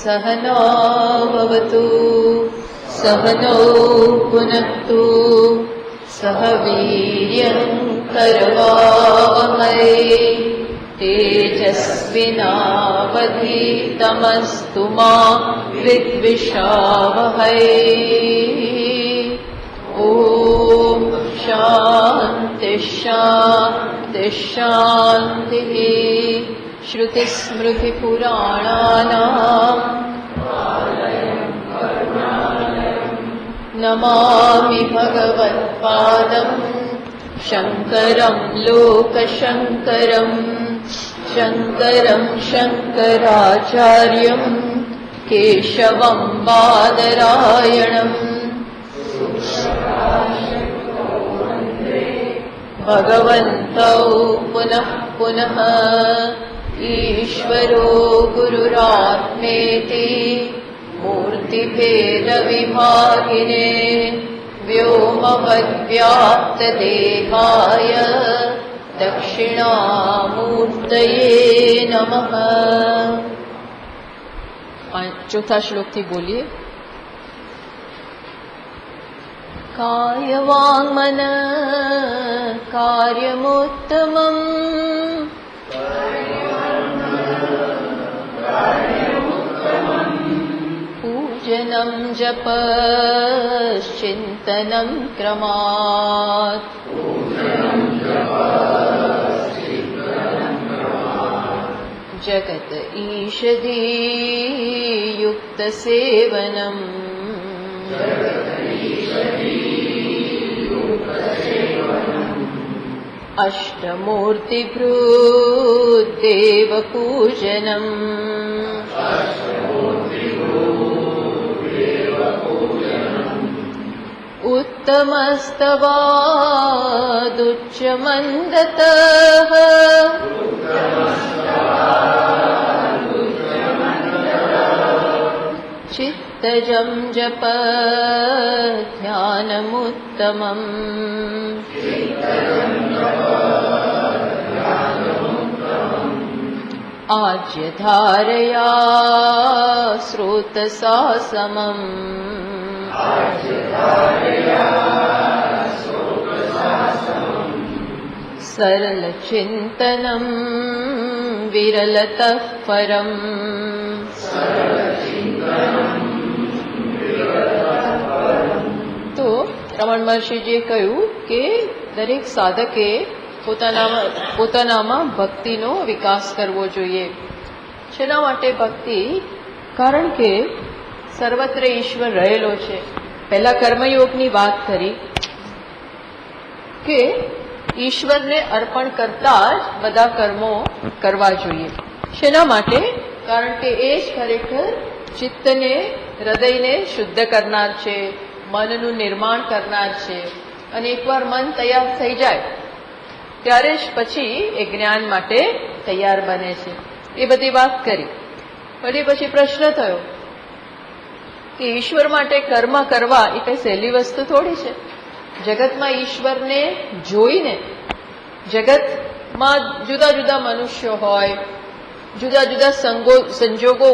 सहना भवतु सहनौ पुनक्तु सह वीर्यं करवावहै तेजस्विनावधीतमस्तु मा विद्विषावहै। ॐ शान्ति शान्ति शान्तिः। श्रुतिस्मृतिपुराणानाम् नमामि भगवत्पादं शङ्करं लोकशङ्करं शङ्करं शङ्कराचार्यं केशवं बादरायणम् भगवन्तौ पुनः पुनः ईश्वरो गुरुरात्मेति मूर्तिभेदविभागिने व्योमवद्व्याप्तदेहाय दक्षिणामूर्तये नमः। चौथा श्लोक थी बोलिए। कायवाङ्मन कार्यमुत्तमम् पूजनं जपश्चिन्तनं क्रमात् जगत ईषदीयुक्तसेवनम् अष्टमूर्तिभृद्देवपूजनम् उत्तमस्तवादुच्चमन्दतः चित्तजं जप ध्यानमुत्तमम् आज्यधारया स्रोतसा समम् सरलचिन्तनं विरलतः परम् तो રમણ મહર્ષિજીએ કહ્યું કે દરેક સાધકે પોતાનામાં ભક્તિનો વિકાસ કરવો જોઈએ. શેના માટે ભક્તિ? કારણ કે સર્વત્ર ઈશ્વર રહેલો છે. પહેલા કર્મયોગની વાત કરી કે ઈશ્વરને અર્પણ કરતા જ બધા કર્મો કરવા જોઈએ. શેના માટે? કારણ કે એ જ ખરેખર ચિત્તને, હૃદયને શુદ્ધ કરનાર છે, મનનું નિર્માણ કરનાર છે. અને એકવાર મન તૈયાર થઈ જાય ત્યારે જ પછી એ જ્ઞાન માટે તૈયાર બને છે. એ બધી વાત કરી. પછી પ્રશ્ન થયો કે ઈશ્વર માટે કર્મ કરવા એ કઈ સહેલી વસ્તુ થોડી છે. જગતમાં ઈશ્વરને જોઈને, જગતમાં જુદા જુદા મનુષ્યો હોય, જુદા જુદા સંજોગો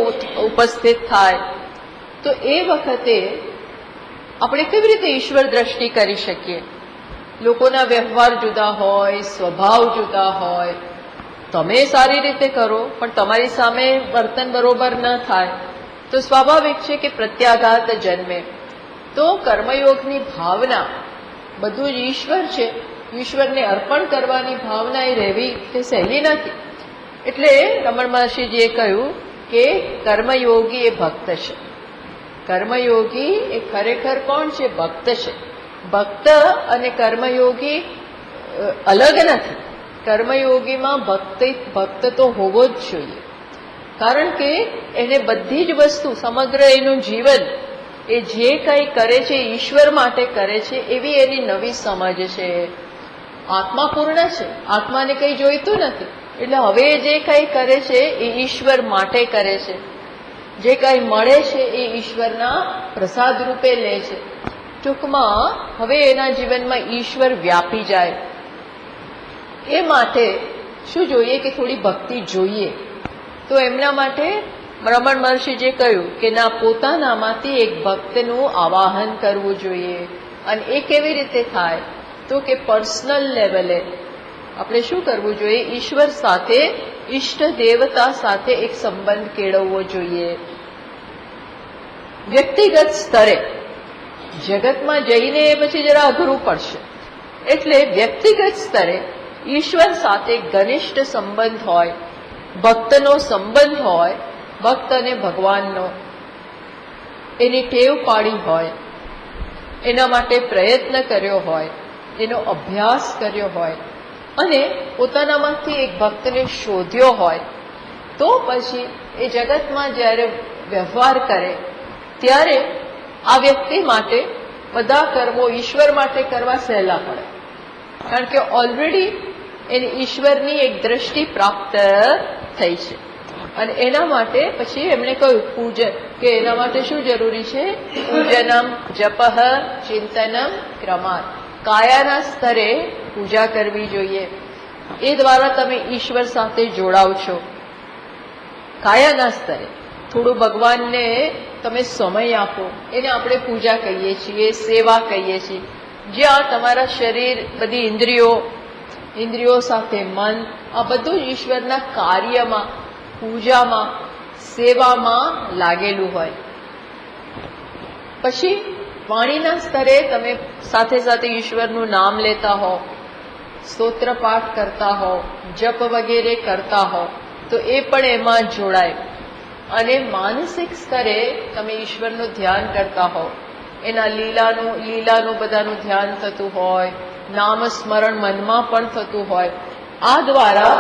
ઉપસ્થિત થાય, તો એ વખતે આપણે કેવી રીતે ઈશ્વર દ્રષ્ટિ કરી શકીએ? લોકોના વ્યવહાર જુદા હોય, સ્વભાવ જુદા હોય. તમે સારી રીતે કરો પણ તમારી સામે વર્તન બરોબર ન થાય તો સ્વાભાવિક છે કે પ્રત્યાઘાત જન્મે. તો કર્મયોગની ભાવના બધું જ ઈશ્વર છે, ઈશ્વરને અર્પણ કરવાની ભાવના એ રહેવી તે સહેલી નથી. એટલે રમણ મહર્ષિજીએ કહ્યું કે કર્મયોગી એ ભક્ત છે. કર્મયોગી એ ખરેખર કોણ છે? ભક્ત છે. ભક્ત અને કર્મયોગી અલગ નથી. કર્મયોગીમાં ભક્ત તો હોવો જ જોઈએ. કારણ કે એને બધી જ વસ્તુ, સમગ્ર એનું જીવન, એ જે કંઈ કરે છે ઈશ્વર માટે કરે છે એવી એની નવી સમજ છે. આત્મા પૂર્ણ છે, આત્માને કંઈ જોઈતું નથી. એટલે હવે જે કંઈ કરે છે એ ઈશ્વર માટે કરે છે. જે કંઈ મળે છે એ ઈશ્વરના પ્રસાદ રૂપે લે છે. ટૂંકમાં હવે એના જીવનમાં ઈશ્વર વ્યાપી જાય એ માટે શું જોઈએ કે થોડી ભક્તિ જોઈએ. તો એમના માટે રમણ મહર્ષિજીએ કહ્યું કે ના, પોતાનામાંથી એક ભક્તનું આવાહન કરવું જોઈએ. અને એ કેવી રીતે થાય? તો કે પર્સનલ લેવલે આપણે શું કરવું જોઈએ? ઈશ્વર સાથે, ઈષ્ટ દેવતા સાથે એક સંબંધ કેળવવો જોઈએ. વ્યક્તિગત સ્તરે જગતમાં જઈને પછી જરા અઘરું પડશે. એટલે વ્યક્તિગત સ્તરે ઈશ્વર સાથે ઘનિષ્ઠ સંબંધ હોય, ભક્તનો સંબંધ હોય, ભક્ત અને ભગવાનનો એની ટેવ પાડી હોય, એના માટે પ્રયત્ન કર્યો હોય, એનો અભ્યાસ કર્યો હોય અને પોતાનામાંથી એક ભક્તને શોધ્યો હોય, તો પછી એ જગતમાં જ્યારે વ્યવહાર કરે ત્યારે આ વ્યક્તિ માટે બધા કર્મો ઈશ્વર માટે કરવા સહેલા પડે. કારણ કે ઓલરેડી એની ઈશ્વરની એક દ્રષ્ટિ પ્રાપ્ત થઈ છે. અને એના માટે પછી એમણે કહ્યું પૂજન, કે એના માટે શું જરૂરી છે? પૂજનમ, જપઃ, ચિંતનમ, ક્રમાત. કાયાના સ્તરે પૂજા કરવી જોઈએ. એ દ્વારા તમે ઈશ્વર સાથે જોડાવ છો. કાયાના સ્તરે થોડું ભગવાનને તમે સમય આપો, એને આપણે પૂજા કહીએ છીએ, સેવા કહીએ છીએ. જ્યાં તમારા શરીર, બધી ઇન્દ્રિયો સાથે મન, આ બધું ઈશ્વરના કાર્યમાં, પૂજામાં, સેવામાં લાગેલું હોય. પછી વાણીના સ્તરે તમે સાથે સાથે ઈશ્વરનું નામ લેતા હો, સ્તોત્ર પાઠ કરતા હો, જપ વગેરે કરતા હો, તો એ પણ એમાં જોડાય. અને માનસિક સ્તરે તમે ઈશ્વરનું ધ્યાન કરતા હો, એના લીલાનું બધાનું ધ્યાન થતું હોય, નામ સ્મરણ મનમાં પણ થતું હોય. આ દ્વારા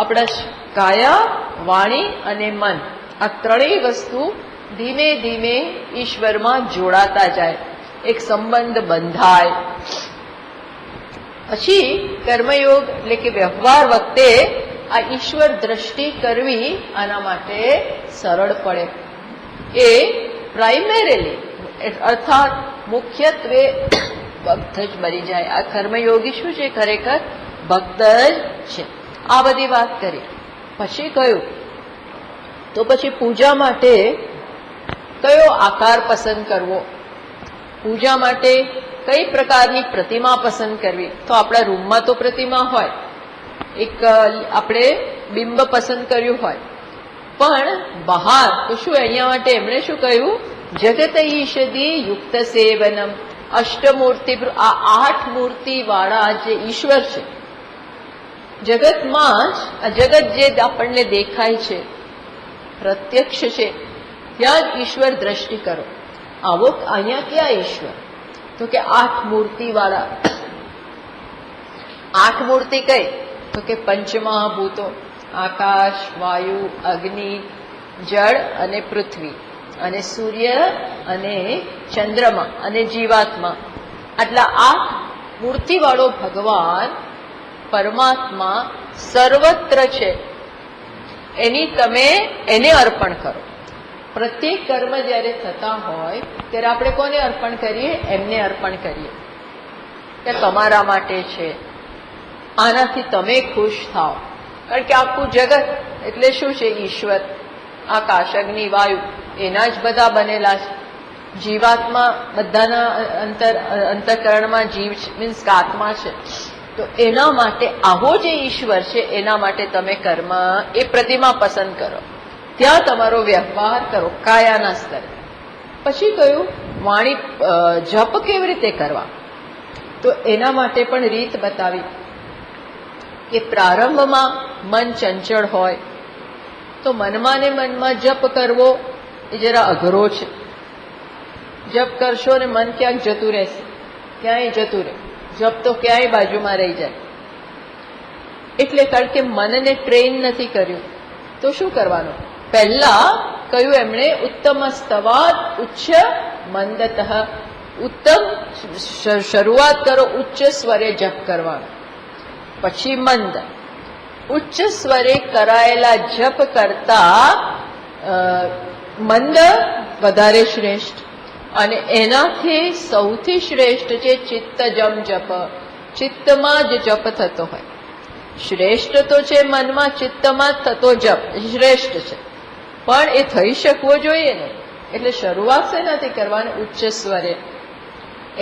આપણા કાયા, વાણી અને મન, આ ત્રણેય વસ્તુ ધીમે ધીમે ઈશ્વરમાં જોડાતા જાય, એક સંબંધ બંધાય. પછી કર્મયોગ એટલે કે વ્યવહાર વખતે આ ઈશ્વર દ્રષ્ટિ કરવી આના માટે સરળ પડે. એ પ્રાઇમરીલી અર્થાત મુખ્યત્વે ભક્ત જ બની જાય. આ કર્મયોગી શું છે? ખરેખર ભક્ત જ છે. આ બધી વાત કરી. પછી કયું? તો પછી પૂજા માટે કયો આકાર પસંદ કરવો? પૂજા માટે કઈ પ્રકારની પ્રતિમા પસંદ કરવી? તો આપણા રૂમમાં તો પ્રતિમા હોય, એક આપણે બિંબ પસંદ કર્યું હોય, પણ બહાર તો શું? અહીંયા માટે એમણે શું કહ્યું? જગત ઈષદી યુક્ત સેવનમ. અષ્ટમૂર્તિ, આ 8 મૂર્તિ વાળા જે ઈશ્વર છે જગતમાં જ, આ જગત જે આપણને દેખાય છે, પ્રત્યક્ષ છે, ત્યાં જ ઈશ્વર દ્રષ્ટિ કરો. આવો અહીંયા ક્યાં ઈશ્વર? તો કે 8 મૂર્તિ વાળા. 8 મૂર્તિ કઈ? તો કે પંચમહાભૂતો, આકાશ, વાયુ, અગ્નિ, જળ અને પૃથ્વી, અને સૂર્ય અને ચંદ્રમા અને જીવાત્મા. આટલા 8 મૂર્તિવાળો ભગવાન પરમાત્મા સર્વત્ર છે. એને અર્પણ કરો. પ્રત્યેક કર્મ જ્યારે થતા હોય ત્યારે આપણે કોને અર્પણ કરીએ? એમને અર્પણ કરીએ કે તમારા માટે છે, આનાથી તમે ખુશ થાઓ. કારણ કે આખું જગત એટલે શું છે? ઈશ્વર. આકાશ, અગ્નિ, વાયુ એના જ બધા બનેલા છે. જીવાત્મા બધાના અંતઃકરણમાં જીવ મીન્સ કે આત્મા છે. તો એના માટે આવો જે ઈશ્વર છે એના માટે તમે કર્મ, એ પ્રતિમા પસંદ કરો, ત્યાં તમારો વ્યવહાર કરો કાયાના સ્તરે. પછી કયું? વાણી, જપ કેવી રીતે કરવા? તો એના માટે પણ રીત બતાવી કે પ્રારંભમાં મન ચંચળ હોય તો મનમાં ને મનમાં જપ કરવો એ જરા અઘરો છે. જપ કરશો ને મન ક્યાંક જતું રહેશે, ક્યાંય જતું રહે. જપ તો ક્યાંય બાજુમાં રહી જાય. એટલે કારણ કે મનને ટ્રેન નથી કર્યું, તો શું કરવાનું? પહેલા કયું એમણે? ઉત્તમ સ્તવાદ ઉચ્ચ મંદતઃ. ઉત્તમ શરૂઆત કરો, ઉચ્ચ સ્વરે જપ કરવાનો. પછી મંદ. ઉચ્ચ સ્વરે કરાયેલા જપ કરતા મંદ વધારે શ્રેષ્ઠ. અને એનાથી સૌથી શ્રેષ્ઠ છે ચિત્તજમ જપ. ચિત્તમાં જ જપ થતો હોય. શ્રેષ્ઠ તો છે મનમાં, ચિત્તમાં જ થતો જપ શ્રેષ્ઠ છે. પણ એ થઈ શકવો જોઈએ ને. એટલે શરૂઆત શેનાથી કરવાની? ઉચ્ચ સ્વરે.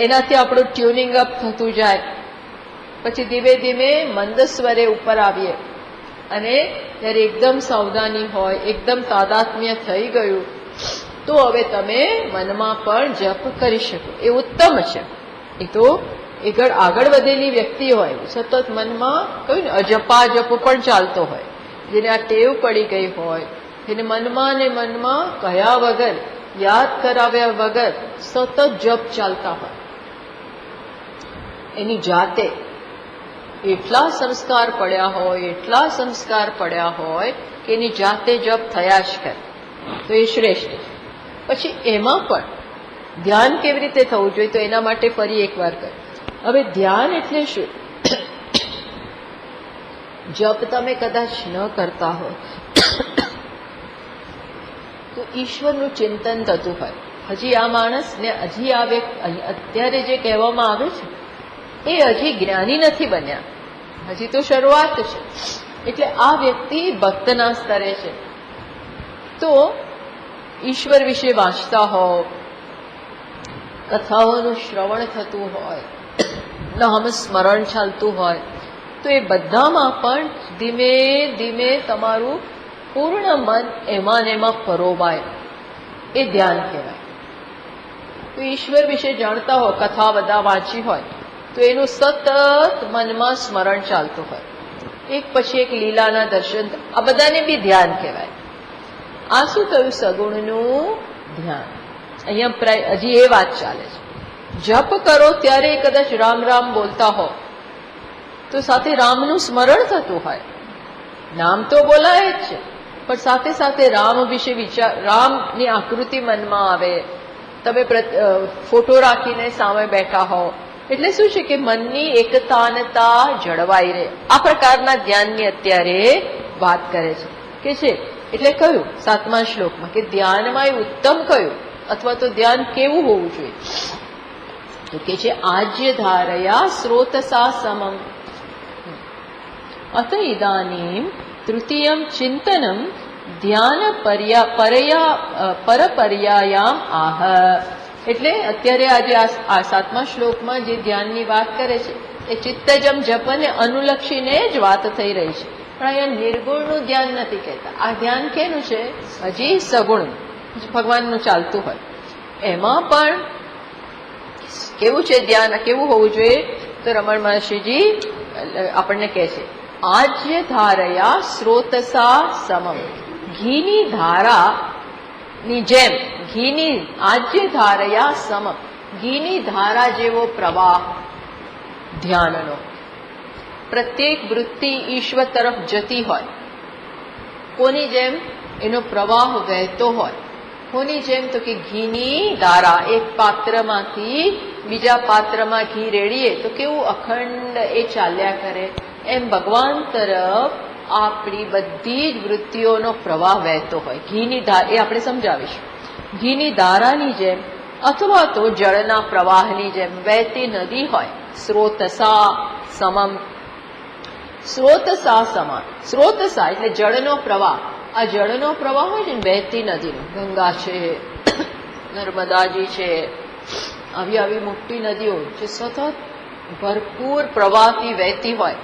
એનાથી આપણું ટ્યુનિંગ અપ થતું જાય. પછી ધીમે ધીમે મંદ સ્વરે ઉપર આવીએ અને ત્યારે એકદમ સાવધાની હોય, એકદમ તાદાત્મ્ય થઈ ગયું, તો હવે તમે મનમાં પણ જપ કરી શકો. એ ઉત્તમ છે. એ તો આગળ વધેલી વ્યક્તિ હોય, સતત મનમાં કહ્યું ને અજપા જપ પણ ચાલતો હોય, જેને આ ટેવ પડી ગઈ હોય, એને મનમાં ને મનમાં કહ્યા વગર, યાદ કરાવ્યા વગર સતત જપ ચાલતા હોય, એની જાતે એટલા સંસ્કાર પડ્યા હોય કે એની જાતે જપ થયા જ કરે, તો એ શ્રેષ્ઠ છે. પછી એમાં પણ ધ્યાન કેવી રીતે થવું જોઈએ? તો એના માટે ફરી એકવાર કહ્યું. હવે ધ્યાન એટલે શું? જપ તમે કદાચ ન કરતા હો તો ઈશ્વરનું ચિંતન થતું હોય. હજી આ માણસને હજી આ અત્યારે જે કહેવામાં આવે છે એ હજી જ્ઞાની નથી બન્યા, હજી તો શરૂઆત છે. એટલે આ વ્યક્તિ ભક્તના સ્તરે છે. તો ઈશ્વર વિશે વાંચતા હો, કથાઓનું શ્રવણ થતું હોય, નામ સ્મરણ ચાલતું હોય, તો એ બધામાં પણ ધીમે ધીમે તમારું પૂર્ણ મન એમાં ને એમાં પરોવાય, એ ધ્યાન કહેવાય. તો ઈશ્વર વિશે જાણતા હો, કથા બધા વાંચી હોય, તો એનું સતત મનમાં સ્મરણ ચાલતું હોય, એક પછી એક લીલાના દર્શન, આ બધાને બી ધ્યાન કહેવાય. આ શું થયું? સગુણનું ધ્યાન. અહીંયા હજી એ વાત ચાલે છે. જપ કરો ત્યારે કદાચ રામ રામ બોલતા હો તો સાથે રામનું સ્મરણ થતું હોય. નામ તો બોલાય જ છે, પણ સાથે સાથે રામ વિશે વિચાર, રામની આકૃતિ મનમાં આવે. તમે ફોટો રાખીને સામે બેઠા હો એટલે શું છે કે મનની એકતાનતા જળવાઈ રહે. આ પ્રકારના ધ્યાનની અત્યારે વાત કરે છે. એટલે કહ્યું 7મા શ્લોકમાં કે ધ્યાનમાં એ ઉત્તમ કયું, અથવા તો ધ્યાન કેવું હોવું જોઈએ? તો કે છે આજ્ય ધારયા સ્રોતસા સમમ અત ઇદાનીમ તૃતીયમ ચિંતનમ ધ્યાન પરપર્યાયામ આહ. એટલે અત્યારે આજે આ 7મા શ્લોકમાં જે ધ્યાનની વાત કરે છે એ ચિત્તજમ જપને અનુલક્ષીને જ વાત થઈ રહી છે. પણ અહીંયા નિર્ગુણનું ધ્યાન નથી કહેતા. આ ધ્યાન કેનું છે? હજી સગુણ ભગવાનનું ચાલતું હોય. એમાં પણ કેવું છે ધ્યાન, કેવું હોવું જોઈએ? તો રમણ મહર્ષિજી આપણને કહે છે આજ્ય ધારયા સ્રોતસા સમમ. ઘીની ધારાની જેમ, ઘીની આજ્ય ધારયા સમમ, ઘીની ધારા જેવો પ્રવાહ ધ્યાનનો. પ્રત્યેક વૃત્તિ ઈશ્વર તરફ જતી હોય. કોની જેમ? એનો પ્રવાહ વહેતો હોય. કોની જેમ? તો કે ઘીની ધારા. એક પાત્રમાંથી બીજા પાત્રમાં ઘી રેડીએ તો કેવું અખંડ એ ચાલ્યા કરે, એમ ભગવાન તરફ આપણી બધી જ વૃત્તિઓનો પ્રવાહ વહેતો હોય. ઘીની ધારા એ આપણે સમજાવીશું. ઘીની ધારાની જેમ અથવા તો જળના પ્રવાહની જેમ વહેતી નદી હોય. સ્રોતસા સમમ. સ્રોતસા સમાન. સ્રોતસા એટલે જળનો પ્રવાહ. આ જળનો પ્રવાહ હોય છે ને વહેતી નદીનો, ગંગા છે, નર્મદાજી છે, આવી મોટી નદીઓ જે સતત ભરપૂર પ્રવાહથી વહેતી હોય,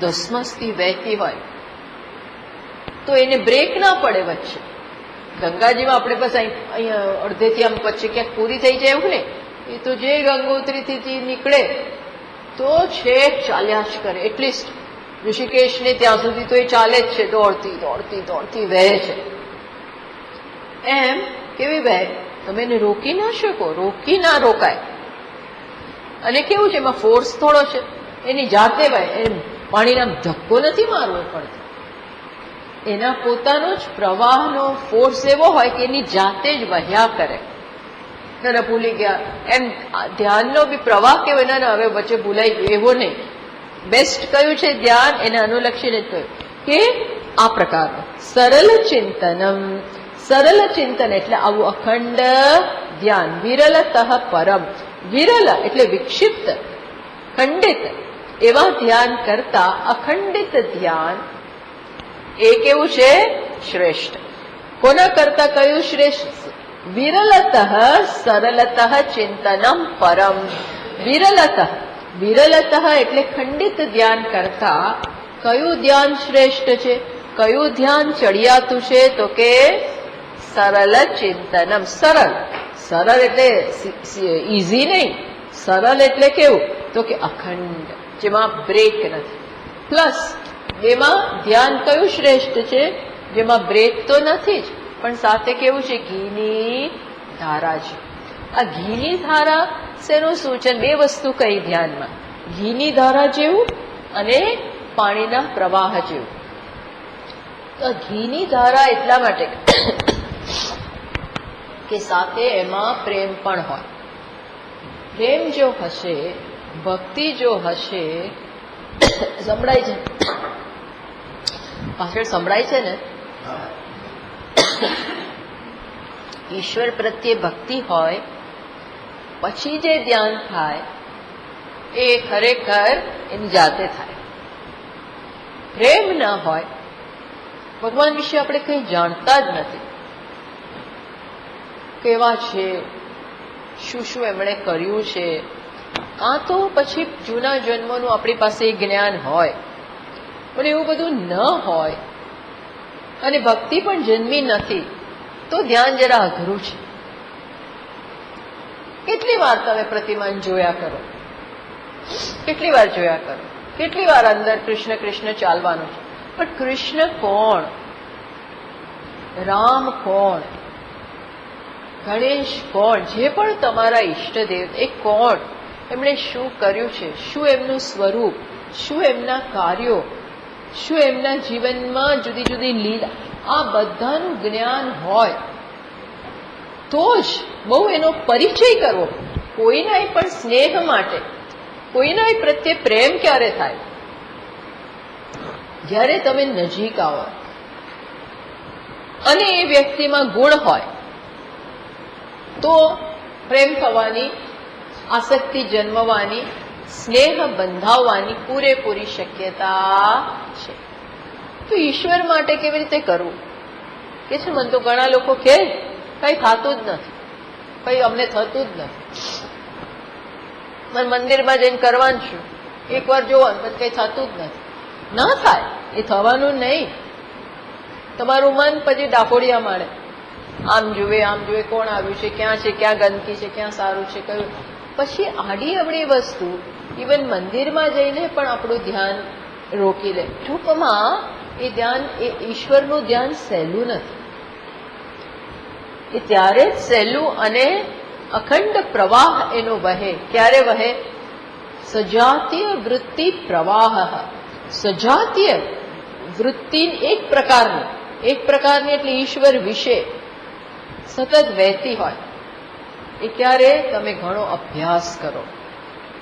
ધસમસથી વહેતી હોય, તો એને બ્રેક ના પડે વચ્ચે. ગંગાજીમાં આપણે બસ અહીંયા અડધેથી આમ પછી ક્યાંક પૂરી થઈ જાય એવું ને, એ તો જે ગંગોત્રીથી નીકળે તો છેક ચાલ્યા જ કરે. એટલીસ્ટ ઋષિકેશને ત્યાં સુધી તો એ ચાલે જ છે, દોડતી દોડતી દોડતી વહે છે. એમ કેવી વહે? તમે એને રોકી ના શકો, રોકી ના રોકાય. અને કેવું છે એમાં ફોર્સ થોડો છે, એની જાતે વહે. એને પાણીના ધક્કો નથી મારવો પડતો. એના પોતાનો જ પ્રવાહનો ફોર્સ એવો હોય કે એની જાતે જ વહ્યા કરે. ના ભૂલી ગયા એમ. ધ્યાનનો બી પ્રવાહ કેવો? ના હવે વચ્ચે ભૂલાઈ ગયું એવો નહીં. બેસ્ટ કયું છે ધ્યાન? એને અનુલક્ષીને જ કહ્યું કે આ પ્રકારનું સરળ ચિંતનમ. સરળ ચિંતન એટલે આવું અખંડ ધ્યાન. વિરલતઃ પરમ. વિરલ એટલે વિક્ષિપ્ત, ખંડિત એવા ધ્યાન કરતા અખંડિત ધ્યાન એ કેવું છે? શ્રેષ્ઠ. કોના કરતા કયું શ્રેષ્ઠ? વિરલતઃ સરલતઃ ચિંતનમ પરમ. વિરલતઃ, વિરલતઃ એટલે ખંડિત ધ્યાન કરતા કયું ધ્યાન શ્રેષ્ઠ છે? કયું ધ્યાન ચડિયાતું છે? તો કે સરલ ચિંતનમ. સરળ, સરળ એટલે ઈઝી નહીં, સરળ એટલે કેવું? તો કે અખંડ, જેમાં બ્રેક નથી. પ્લસ એમાં ધ્યાન કયું શ્રેષ્ઠ છે? જેમાં બ્રેક તો નથી જ, પણ સાથે કેવું છે? ઘીની ધારા છે. આ ઘીની ધારા શેનું સૂચન? બે વસ્તુ કહી ધ્યાનમાં, ઘીની ધારા જેવું અને પાણીના પ્રવાહ જેવું. તો ઘીની ધારા એટલા માટે કે સાથે એમાં પ્રેમ પણ હોય. પ્રેમ જો હશે, ભક્તિ જો હશે, સંભળાય છે પાછળ, સંભળાય છે ને? ઈશ્વર પ્રત્યે ભક્તિ હોય પછી જે ધ્યાન થાય એ ખરેખર એની જાતે થાય. પ્રેમ ન હોય, ભગવાન વિશે આપણે કંઈ જાણતા જ નથી, કેવા છે, શું શું એમણે કર્યું છે, કાં તો પછી જૂના જન્મોનું આપણી પાસે જ્ઞાન હોય, પણ એવું બધું ન હોય અને ભક્તિ પણ જન્મી નથી, તો ધ્યાન જરા અઘરું છે. કેટલી વાર તમે પ્રતિમાન જોયા કરો, કેટલી વાર જોયા કરો, કેટલી વાર અંદર કૃષ્ણ કૃષ્ણ ચાલવાનું છે, પણ કૃષ્ણ કોણ? રામ કોણ? ગણેશ કોણ? જે પણ તમારા ઈષ્ટદેવ એ કોણ? એમણે શું કર્યું છે? શું એમનું સ્વરૂપ? શું એમના કાર્યો? શું એમના જીવનમાં જુદી જુદી લીલા? આ બધાનું જ્ઞાન હોય તો જ બહુ એનો પરિચય કરવો. કોઈના પણ સ્નેહ માટે, કોઈના પ્રત્યે પ્રેમ ક્યારે થાય? જ્યારે તમે નજીક આવો અને એ વ્યક્તિમાં ગુણ હોય તો પ્રેમ થવાની, આસક્તિ જન્મવાની, સ્નેહ બંધાવવાની પૂરેપૂરી શક્યતા છે. તો ઈશ્વર માટે કેવી રીતે કરવું? કે છે મને તો ઘણા લોકો કહે કઈ થતું જ નથી, કઈ અમને થતું જ નથી, મને મંદિરમાં જઈને કરવાનું છું, એકવાર જોવાનું કઈ થતું જ નથી. ના થાય, એ થવાનું નહીં. તમારું મન પછી ડાકોડિયા માળે, આમ જુએ આમ જુએ, કોણ આવ્યું છે, ક્યાં છે, ક્યાં ગંદકી છે, ક્યાં સારું છે, કયું. પછી આડી અવળી વસ્તુ ઇવન મંદિરમાં જઈને પણ આપણું ધ્યાન રોકી લે. ટૂંકમાં એ ધ્યાન, એ ઈશ્વરનું ધ્યાન સહેલું નથી. એ ત્યારે જ સહેલું અને અખંડ પ્રવાહ એનો વહે. ક્યારે વહે? સજાતીય વૃત્તિ પ્રવાહ. સજાતીય વૃત્તિ એક પ્રકારની એટલે ઈશ્વર વિશે સતત વહેતી હોય. એ ક્યારે? તમે ઘણો અભ્યાસ કરો,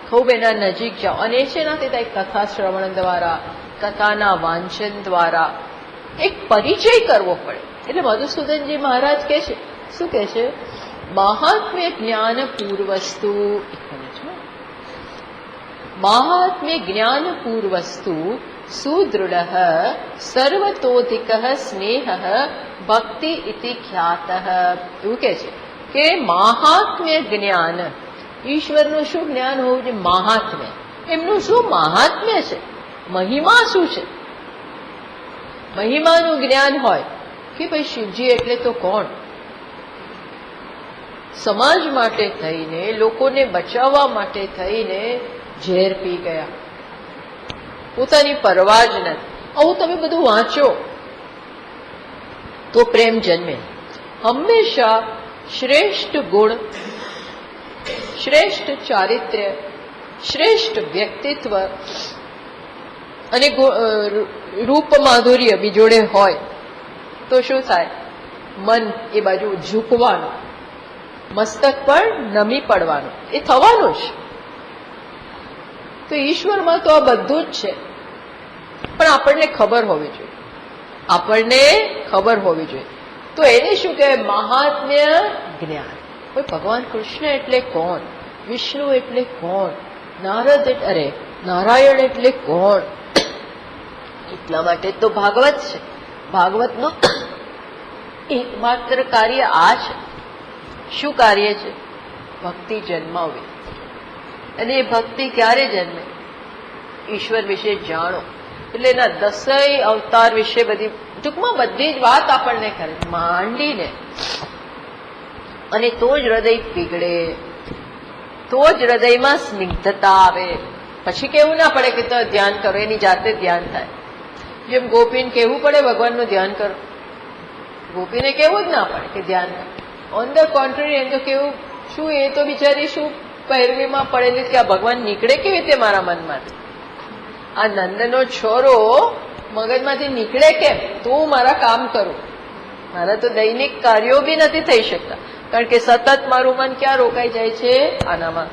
ખૂબ એના નજીક જાઓ. અને છે ને તે કથા શ્રવણ દ્વારા, કથાના વાંચન દ્વારા એક પરિચય કરવો પડે. એટલે મધુસૂદનજી મહારાજ કહે છે, શું કહે છે? મહાત્મ્ય જ્ઞાન પૂર્વસ્તુ, મહાત્મ્ય જ્ઞાન પૂર્વસ્તુ સુદૃઢ સર્વતોધિક સ્નેહ ભક્તિ ઇતિ ખ્યાત. એવું કે છે કે મહાત્મ્ય જ્ઞાન, ઈશ્વરનું શું જ્ઞાન હોવું જોઈએ? મહાત્મ્ય. એમનું શું મહાત્મ્ય છે? મહિમા શું છે? મહિમાનું જ્ઞાન હોય કે ભાઈ શિવજી એટલે તો કોણ? સમાજ માટે થઈને, લોકોને બચાવવા માટે થઈને ઝેર પી ગયા, પોતાની પરવા જ નથી. આવું તમે બધું વાંચો તો પ્રેમ જન્મે. હંમેશા શ્રેષ્ઠ ગુણ, શ્રેષ્ઠ ચારિત્ર્ય, શ્રેષ્ઠ વ્યક્તિત્વ અને રૂપ માધુર્ય બીજોડે હોય તો શું થાય? મન એ બાજુ ઝૂકવાનું, મસ્તક પણ નમી પડવાનું, એ થવાનું જ. તો ઈશ્વરમાં તો આ બધું જ છે, પણ આપણને ખબર હોવી જોઈએ, આપણને ખબર હોવી જોઈએ. તો એને શું કહેવાય? મહાત્મ્ય જ્ઞાન. ભગવાન કૃષ્ણ એટલે કોણ? વિષ્ણુ એટલે કોણ? નારાયણ એટલે કોણ? એટલા માટે તો ભાગવત છે. ભાગવતનો એકમાત્ર કાર્ય આ છે. શું કાર્ય છે? ભક્તિ જન્માવવી. અને એ ભક્તિ ક્યારે જન્મે? ઈશ્વર વિશે જાણો. એટલે એના 10 અવતાર વિશે બધી ટૂંકમાં બધી જ વાત આપણને કરે માંડીને. અને તો જ હૃદય પીગળે, તો જ હૃદયમાં સ્નિગ્ધતા આવે. પછી કેવું ના પડે કે તો ધ્યાન કરો, એની જાતે ધ્યાન થાય. જેમ ગોપીને કેવું પડે ભગવાનનું ધ્યાન કરો, ગોપીને કેવું જ ના પડે કે ધ્યાન કરો. ઓન ધ કોન્ટ્રરી એમ તો કેવું શું, એ તો બિચારી શું પહેરવીમાં પડેલી કે આ ભગવાન નીકળે કેવી રીતે મારા મનમાંથી? આ નંદનો છોરો મગજમાંથી નીકળે કેમ? તો હું મારા કામ કરું. મારા તો દૈનિક કાર્યો બી નથી થઈ શકતા, કારણ કે સતત મારું મન ક્યાં રોકાઈ જાય છે? આનામાં.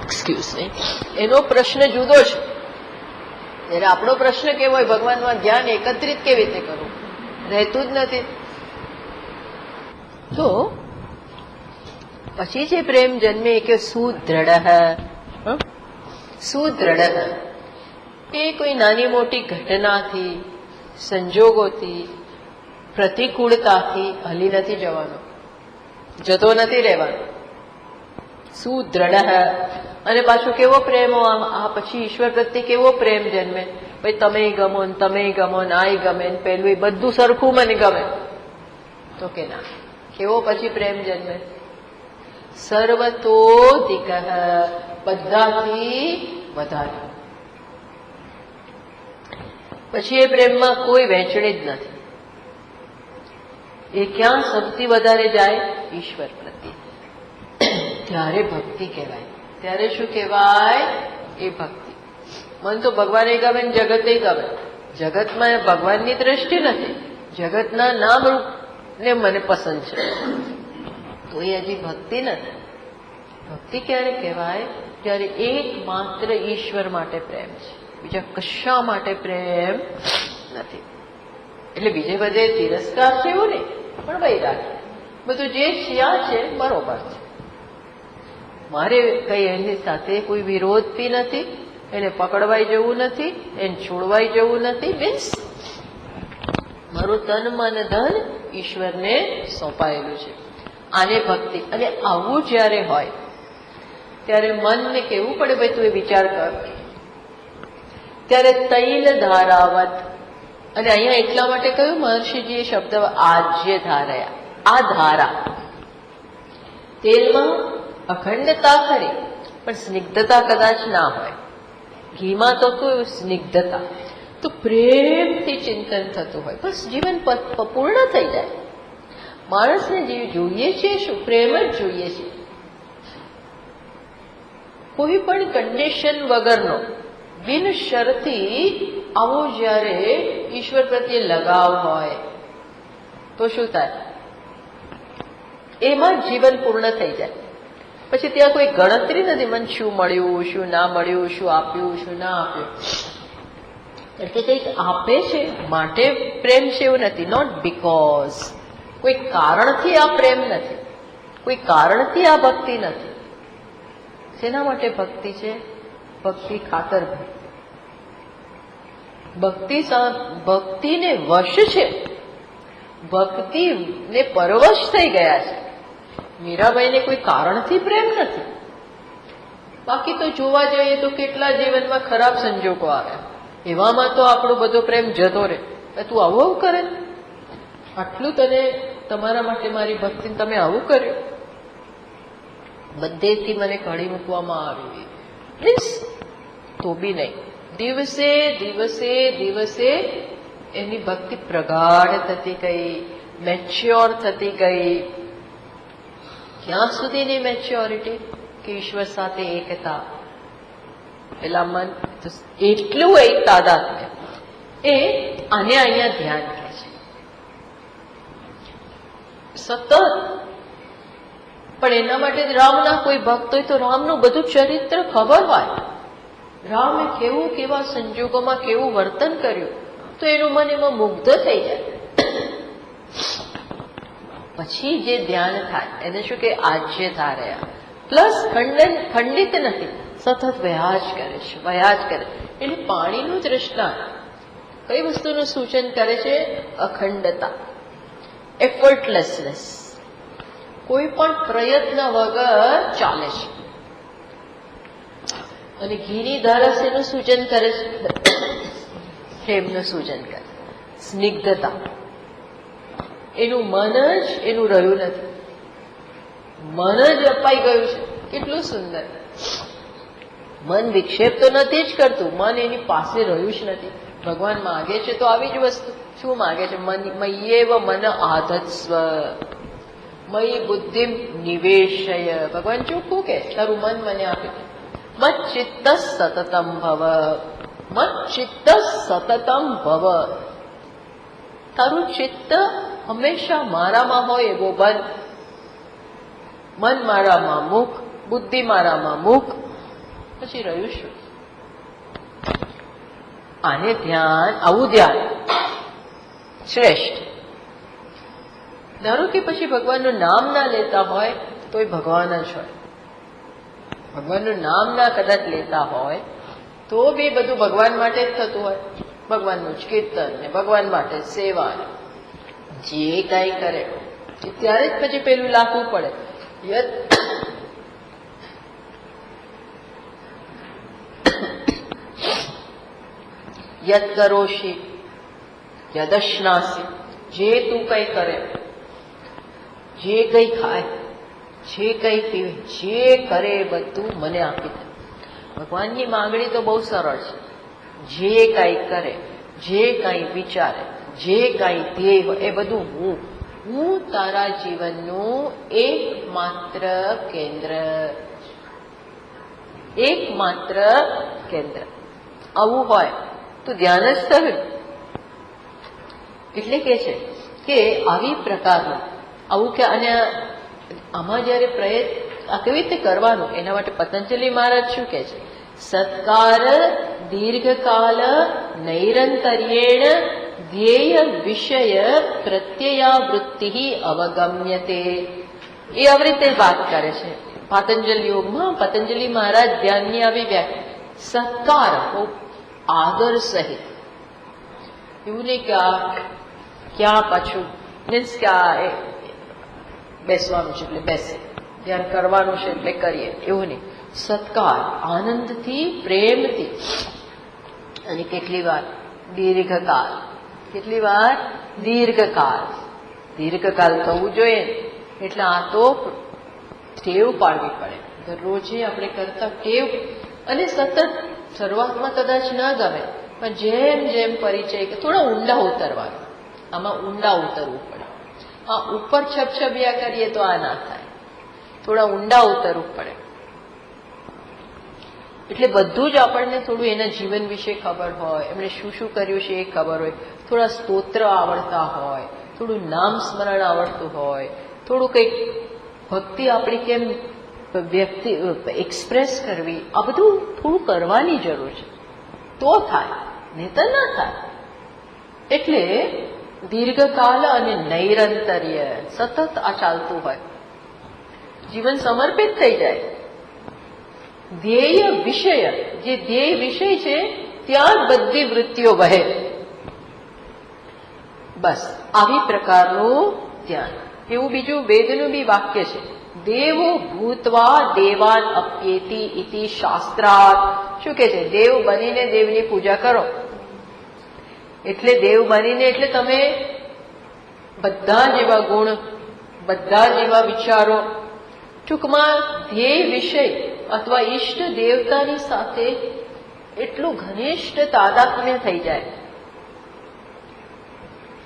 Excuse me. એનો પ્રશ્ન જુદો છે. ત્યારે આપણો પ્રશ્ન કેવો હોય? ભગવાનમાં ધ્યાન એકત્રિત કેવી રીતે કરવું? રહેતું જ નથી. તો પછી જે પ્રેમ જન્મે કે સુદ્રઢ. સુદ્રઢ એ કોઈ નાની મોટી ઘટનાથી, સંજોગોથી, પ્રતિકૂળતાથી હલી નથી જવાનો, જતો નથી રહેવાનો. સુદ્રઢ. અને પાછો કેવો પ્રેમ? આ પછી ઈશ્વર પ્રત્યે કેવો પ્રેમ જન્મે? ભાઈ તમે ગમો ને તમે ગમો ને આ ગમે ને પેલું બધું સરખું મને ગમે, તો કે ના. કેવો પછી પ્રેમ જન્મે? સર્વતોધિક. બધાથી વધારે. પછી એ પ્રેમમાં કોઈ વહેંચણી જ નથી. એ ક્યાં સૌથી વધારે જાય? ઈશ્વર પ્રત્યે. ત્યારે ભક્તિ કહેવાય. ત્યારે શું કહેવાય? એ ભક્તિ. મન તો ભગવાને ગમે ને જગતે ગમે. જગતમાં ભગવાનની દ્રષ્ટિ નથી, જગતના નામ રૂપને મને પસંદ છે, તો એ હજી ભક્તિ નથી. ભક્તિ ક્યારે કહેવાય? જ્યારે એકમાત્ર ઈશ્વર માટે પ્રેમ છે, બીજા કશા માટે પ્રેમ નથી. એટલે બીજે બધે તિરસ્કાર છે એવું નહીં, પણ વૈરાગ્ય. બધું જે છે બરોબર છે. મારે કઈ એની સાથે કોઈ વિરોધ બી નથી, એને પકડવાઈ જવું નથી, એને છોડવાઈ જવું નથી. મીન્સ મારું તન મન ધન ઈશ્વરને સોંપાયેલું છે. આને ભક્તિ. અને આવું જ્યારે હોય ત્યારે મનને કેવું પડે? ભાઈ તું એ વિચાર કર. ત્યારે તૈલ ધારાવત. અને અહીંયા એટલા માટે કહ્યું મહર્ષિજીએ શબ્દ આજ્ય ધારયા. આ ધારા તેલમાં અખંડતા ખરી, પણ સ્નિગ્ધતા કદાચ ના હોય. ઘીમાં તો કેવું? સ્નિગ્ધતા. તો પ્રેમથી ચિંતન થતું હોય, બસ જીવન પૂર્ણ થઈ જાય. માણસને જે જોઈએ છે શું? પ્રેમ જ જોઈએ છે. કોઈ પણ કન્ડિશન વગરનો બિનશરતી આવો જ્યારે ઈશ્વર પ્રત્યે લગાવ હોય તો શું થાય? એમાં જીવન પૂર્ણ થઈ જાય. પછી ત્યાં કોઈ ગણતરી નથી મને શું મળ્યું, શું ના મળ્યું, શું આપ્યું, શું ના આપ્યું. એટલે કંઈક આપે છે માટે પ્રેમ છે એવું નથી. Not because. કોઈ કારણથી આ પ્રેમ નથી, કોઈ કારણથી આ ભક્તિ નથી. શેના માટે ભક્તિ છે? ભક્તિ ખાતર. ભક્તિને વશ છે, ભક્તિને પરવશ થઈ ગયા છે. મીરાબાઈને કોઈ કારણથી પ્રેમ નથી. બાકી તો જોવા જઈએ તો કેટલા જીવનમાં ખરાબ સંજોગો આવે, એવામાં તો આપણો બધો પ્રેમ જતો રહે. તું આવું કરે, આટલું તને તમારા માટે મારી ભક્તિને તમે આવું કર્યું, બધેથી મને કાઢી મૂકવામાં આવી. મીન્સ તો બી નહીં. દિવસે દિવસે દિવસે એની ભક્તિ પ્રગાઢ થતી ગઈ, મેચ્યોર થતી ગઈ. ક્યાં સુધીની મેચ્યોરિટી? કે ઈશ્વર સાથે એકતા. પેલા મન એટલું એક તાદાત્મ્ય. એ આને અહીંયા ધ્યાન કહે છે સતત. પણ એના માટે રામના કોઈ ભક્ત હોય તો રામનું બધું ચરિત્ર ખબર હોય. રામે કેવા સંજોગોમાં કેવું વર્તન કર્યું, તો એનું મન એમાં મુગ્ધ થઈ જાય. પછી જે ધ્યાન થાય એને શું કે આજ્ય ધાર્યા. પ્લસ ખંડિત નથી, સતત વયા જ કરે છે, વયા જ કરે. એટલે પાણીનું દ્રષ્ટાંત કઈ વસ્તુનું સૂચન કરે છે? અખંડતા, એફર્ટલેસનેસ, કોઈ પણ પ્રયત્ન વગર ચાલે છે. અને ઘીની ધારા શેનું સૂચન કરે છે? પ્રેમનું સૂચન કરે. સ્નિગ્ધતા, એનું મન જ એનું રહ્યું નથી, મન જ અપાઈ ગયું છે. કેટલું સુંદર! મન વિક્ષેપ તો નથી જ કરતું, મન એની પાસે રહ્યું જ નથી. ભગવાન માગે છે તો આવી જ વસ્તુ. શું માગે છે? મય્યેવ મન આધત્સ્વ મયી બુદ્ધિ નિવેશય. ભગવાન ચોખ્ખું કે તારું મન મને આપી દે. મત ચિત્ત સતતમ ભવ, મત ચિત્ત સતતમ ભવ. તારું ચિત્ત હંમેશા મારામાં હોય એવો બન. મન મારામાં મુખ, બુદ્ધિ મારામાં મુખ, પછી રહ્યું શું? આને ધ્યાન, આવું ધ્યાન શ્રેષ્ઠ. ધારો કે પછી ભગવાનનું નામ ના લેતા હોય તોય ભગવાન જ હોય. ભગવાનનું નામ ના કદાચ લેતા હોય તો બી બધું ભગવાન માટે જ થતું હોય. ભગવાનનું જ કીર્તન ને ભગવાન માટે સેવા, જે કાંઈ કરે ત્યારે જ પછી પેલું લાગવું પડે. યદ કરોશી યદશ્નાસી, જે તું કઈ કરે, જે કઈ ખાય, જે કઈ પીવે, જે કરે બધું મને આપી દે. ભગવાનની માંગણી તો બહુ સરળ છે. જે કઈ કરે, જે કઈ વિચારે, જે કઈ ધ્યેય હોય એ બધું હું તારા જીવનનું એકમાત્ર કેન્દ્ર, એકમાત્ર કેન્દ્ર. આવું હોય તો ધ્યાન જ થયું. એટલે કે છે કે આવી પ્રકારનું આવું કે અને આમાં જયારે પ્રયત્ન આ કેવી રીતે કરવાનું એના માટે પતંજલિ મહારાજ શું કહે છે? સત્કાર દીર્ઘકાલ નૈરંતર્યેણ ધ્યેય વિષય પ્રત્યયાવૃત્તિ અવગમ્યતે. એ આવી રીતે વાત કરે છે પાતંજલિ યોગમાં. પતંજલિ મહારાજ ધ્યાનની આવી વ્યાખ્યા, સત્કાર આદર સહિત. એવું નહીં કે ક્યાં પાછું મીન્સ કે બેસવાનું છે એટલે બેસે, ધ્યાન કરવાનું છે એટલે કરીએ, એવું નહીં. સત્કાર આનંદથી, પ્રેમથી, અને કેટલી વાર દીર્ઘકાલ, કેટલી વાર દીર્ઘકાલ. દીર્ઘકાલ થવું જોઈએ એટલે આ તો ટેવ પાડવી પડે. દરરોજે આપણે કરતા ટેવ. અને સતત શરૂઆતમાં કદાચ ના ગમે પણ જેમ જેમ પરિચય કે થોડા ઊંડા ઉતરવાનું. આમાં ઊંડા ઉતરવું પડે. આ ઉપર છબછબિયા કરીએ તો આ ના થાય, થોડા ઊંડા ઉતરવું પડે. એટલે બધું જ આપણને થોડું એના જીવન વિશે ખબર હોય, એમણે શું શું કર્યું છે એ ખબર હોય, થોડા સ્તોત્ર આવડતા હોય, થોડું નામ સ્મરણ આવડતું હોય, થોડું કંઈક ભક્તિ આપણી કેમ વ્યક્તિ એક્સપ્રેસ કરવી, આ બધું થોડું કરવાની જરૂર છે તો થાય, નહીતર ના થાય. એટલે દીર્ઘકાલ અને નૈરંતર્ય સતત આ ચાલતું હોય, જીવન સમર્પિત થઈ જાય. ધ્યેય વિષય, જે ધ્યેય વિષય છે ત્યાં જ બધી વૃત્તિઓ વહે. બસ આવી પ્રકારનું ધ્યાન. એવું બીજું વેદનું બી વાક્ય છે, દેવો ભૂતવા દેવાન અપ્યેતિ ઇતિ શાસ્ત્રાત. શું કે છે? દેવ બનીને દેવની પૂજા કરો. એટલે દેવ બનીને એટલે તમે બધા જેવા ગુણ, બધા જેવા વિચારો, ટૂંકમાં ધ્યેય વિષય અથવા ઈષ્ટ દેવતાની સાથે એટલું ઘનિષ્ઠ તાદાત્મ્ય થઈ જાય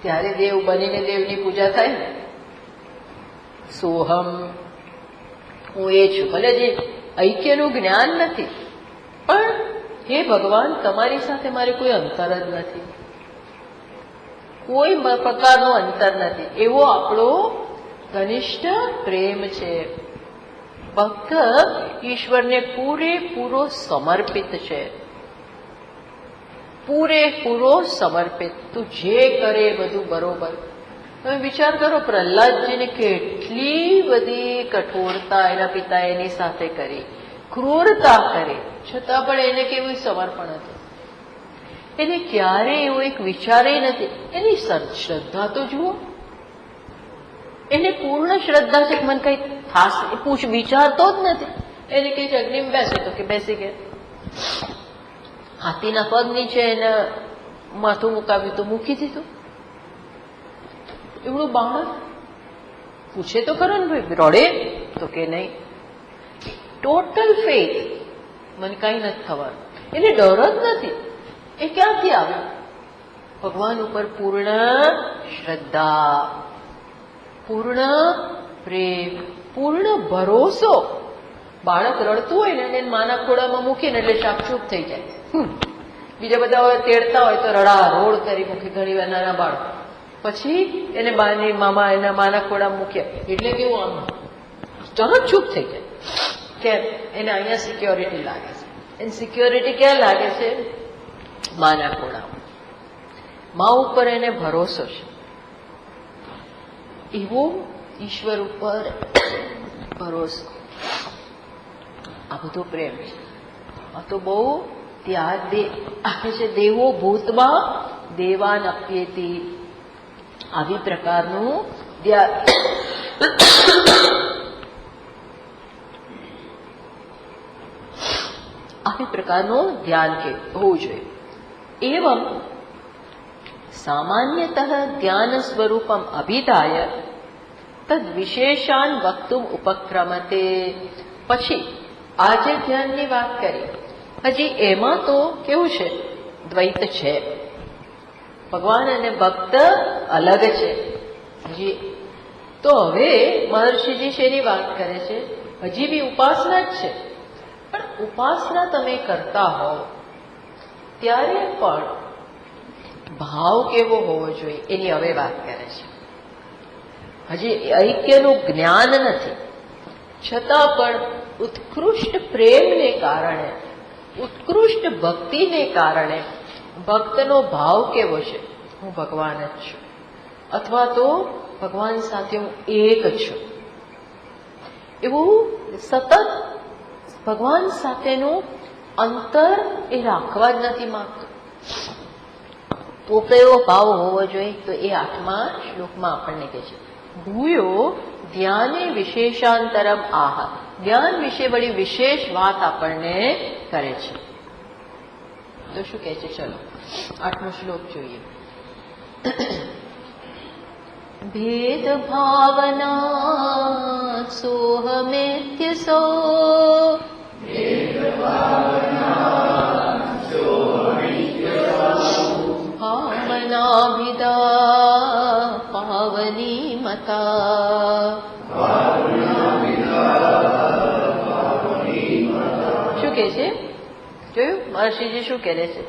ત્યારે દેવ બનીને દેવની પૂજા થાય ને. સોહમ, હું એ છું. ભલે જે ઐક્યનું જ્ઞાન નથી પણ હે ભગવાન તમારી સાથે મારે કોઈ અંતર જ નથી, કોઈ પ્રકારનો અંતર નથી, એવો આપણો ઘનિષ્ઠ પ્રેમ છે. ભક્ત ઈશ્વરને પૂરેપૂરો સમર્પિત છે, પૂરેપૂરો સમર્પિત. તું જે કરે બધું બરોબર. તમે વિચાર કરો, પ્રહલાદજીને કેટલી બધી કઠોરતા એના પિતા એની સાથે કરી, ક્રૂરતા કરી, છતાં પણ એને કેવું સમર્પણ હતું. એને ક્યારે એવો એક વિચારે નથી. એની શ્રદ્ધા તો જુઓ, એને પૂર્ણ શ્રદ્ધા છે કે મને કઈ થશે, વિચારતો જ નથી. એને કઈ છે અગ્નિમાં બેસે તો કે બેસી ગયા, હાથીના પગ નીચે એને માથું મુકાવ્યું તો મૂકી દીધું. એવડું બાળક પૂછે તો ખરો ને ભાઈ, રડે તો કે નહીં. ટોટલ ફેથ, મને કઈ નથી થવાનું, એને ડર જ નથી. એ ક્યાંથી આવે? ભગવાન ઉપર પૂર્ણ શ્રદ્ધા, પૂર્ણ પ્રેમ, પૂર્ણ ભરોસો. બાળક રડતું હોય ને એને માના ખોડામાં મૂકીને એટલે શાકચૂપ થઈ જાય. બીજા બધા હોય તેડતા હોય તો રડા રોડ કરી મૂકે ઘણી વાર નાના બાળકો. પછી એને બાની મામા એના માના ખોડા મૂક્યા એટલે કેવું આમ તરત ચૂપ થઈ જાય. કેમ? એને અહીંયા સિક્યોરિટી લાગે છે. એની સિક્યોરિટી ક્યાં લાગે છે? માના ખોડામાં. મા ઉપર એને ભરોસો છે. એવો ઈશ્વર ઉપર ભરોસો, આ બધો પ્રેમ છે. આ તો બહુ ત્યાગ આપે છે. દેવો ભૂતમાં દેવાન અપ્યેતી, આવી પ્રકારનું આવી પ્રકારનું ધ્યાન હોવું જોઈએ. એવમ સામાન્યતઃ જ્ઞાન સ્વરૂપમ અભિધાય તદ વિશેષાન વક્તુમ ઉપક્રમતે. પછી આજે ધ્યાનની વાત કરી, હજી એમાં તો કેવું છે? દ્વૈત છે. ભગવાન અને ભક્ત અલગ છે. હજી તો હવે મહર્ષિજી શેની વાત કરે છે? હજી બી ઉપાસના જ છે, પણ ઉપાસના તમે કરતા હો ત્યારે પણ ભાવ કેવો હોવો જોઈએ એની હવે વાત કરે છે. હજી ઐક્યનું જ્ઞાન નથી, છતાં પણ ઉત્કૃષ્ટ પ્રેમને કારણે, ઉત્કૃષ્ટ ભક્તિને કારણે ભક્તનો ભાવ કેવો છે? હું ભગવાન જ છું, અથવા તો ભગવાન સાથે હું એક છું. એવું સતત ભગવાન સાથેનું અંતર એ રાખવા જ નથી માંગતું. તો કયો ભાવ હોવો જોઈએ? તો એ 8મા શ્લોકમાં આપણને કહે છે, ભૂયો ધ્યાને વિશેષાંતરમ આહ. ધ્યાન વિશે બડી વિશેષ વાત આપણને કરે છે. તો શું કહે છે? ચલો 8મો શ્લોક જોઈએ. ભેદ ભાવના સોહમેત્યસો ભાવનાભિદા પાવની મતા. શું કે છે? જોયું મહર્ષિજી શું કહે છે?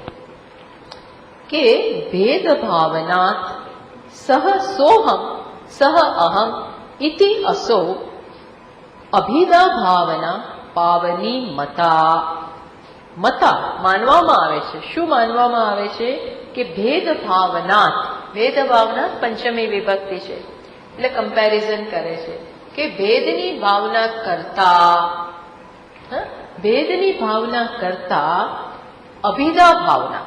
કે ભેદ ભાવના સહ સોહમ સહ અહમ ઇતિ અસો અભિદા ભાવના પાવની મતા. મતા માનવામાં આવે છે. શું માનવામાં આવે છે? કે ભેદ ભાવના, ભેદ ભાવના પંચમી વિભક્તિ છે એટલે કમ્પેરિઝન કરે છે કે ભેદની ભાવના કરતા, ભેદની ભાવના કરતા અભિદા ભાવના,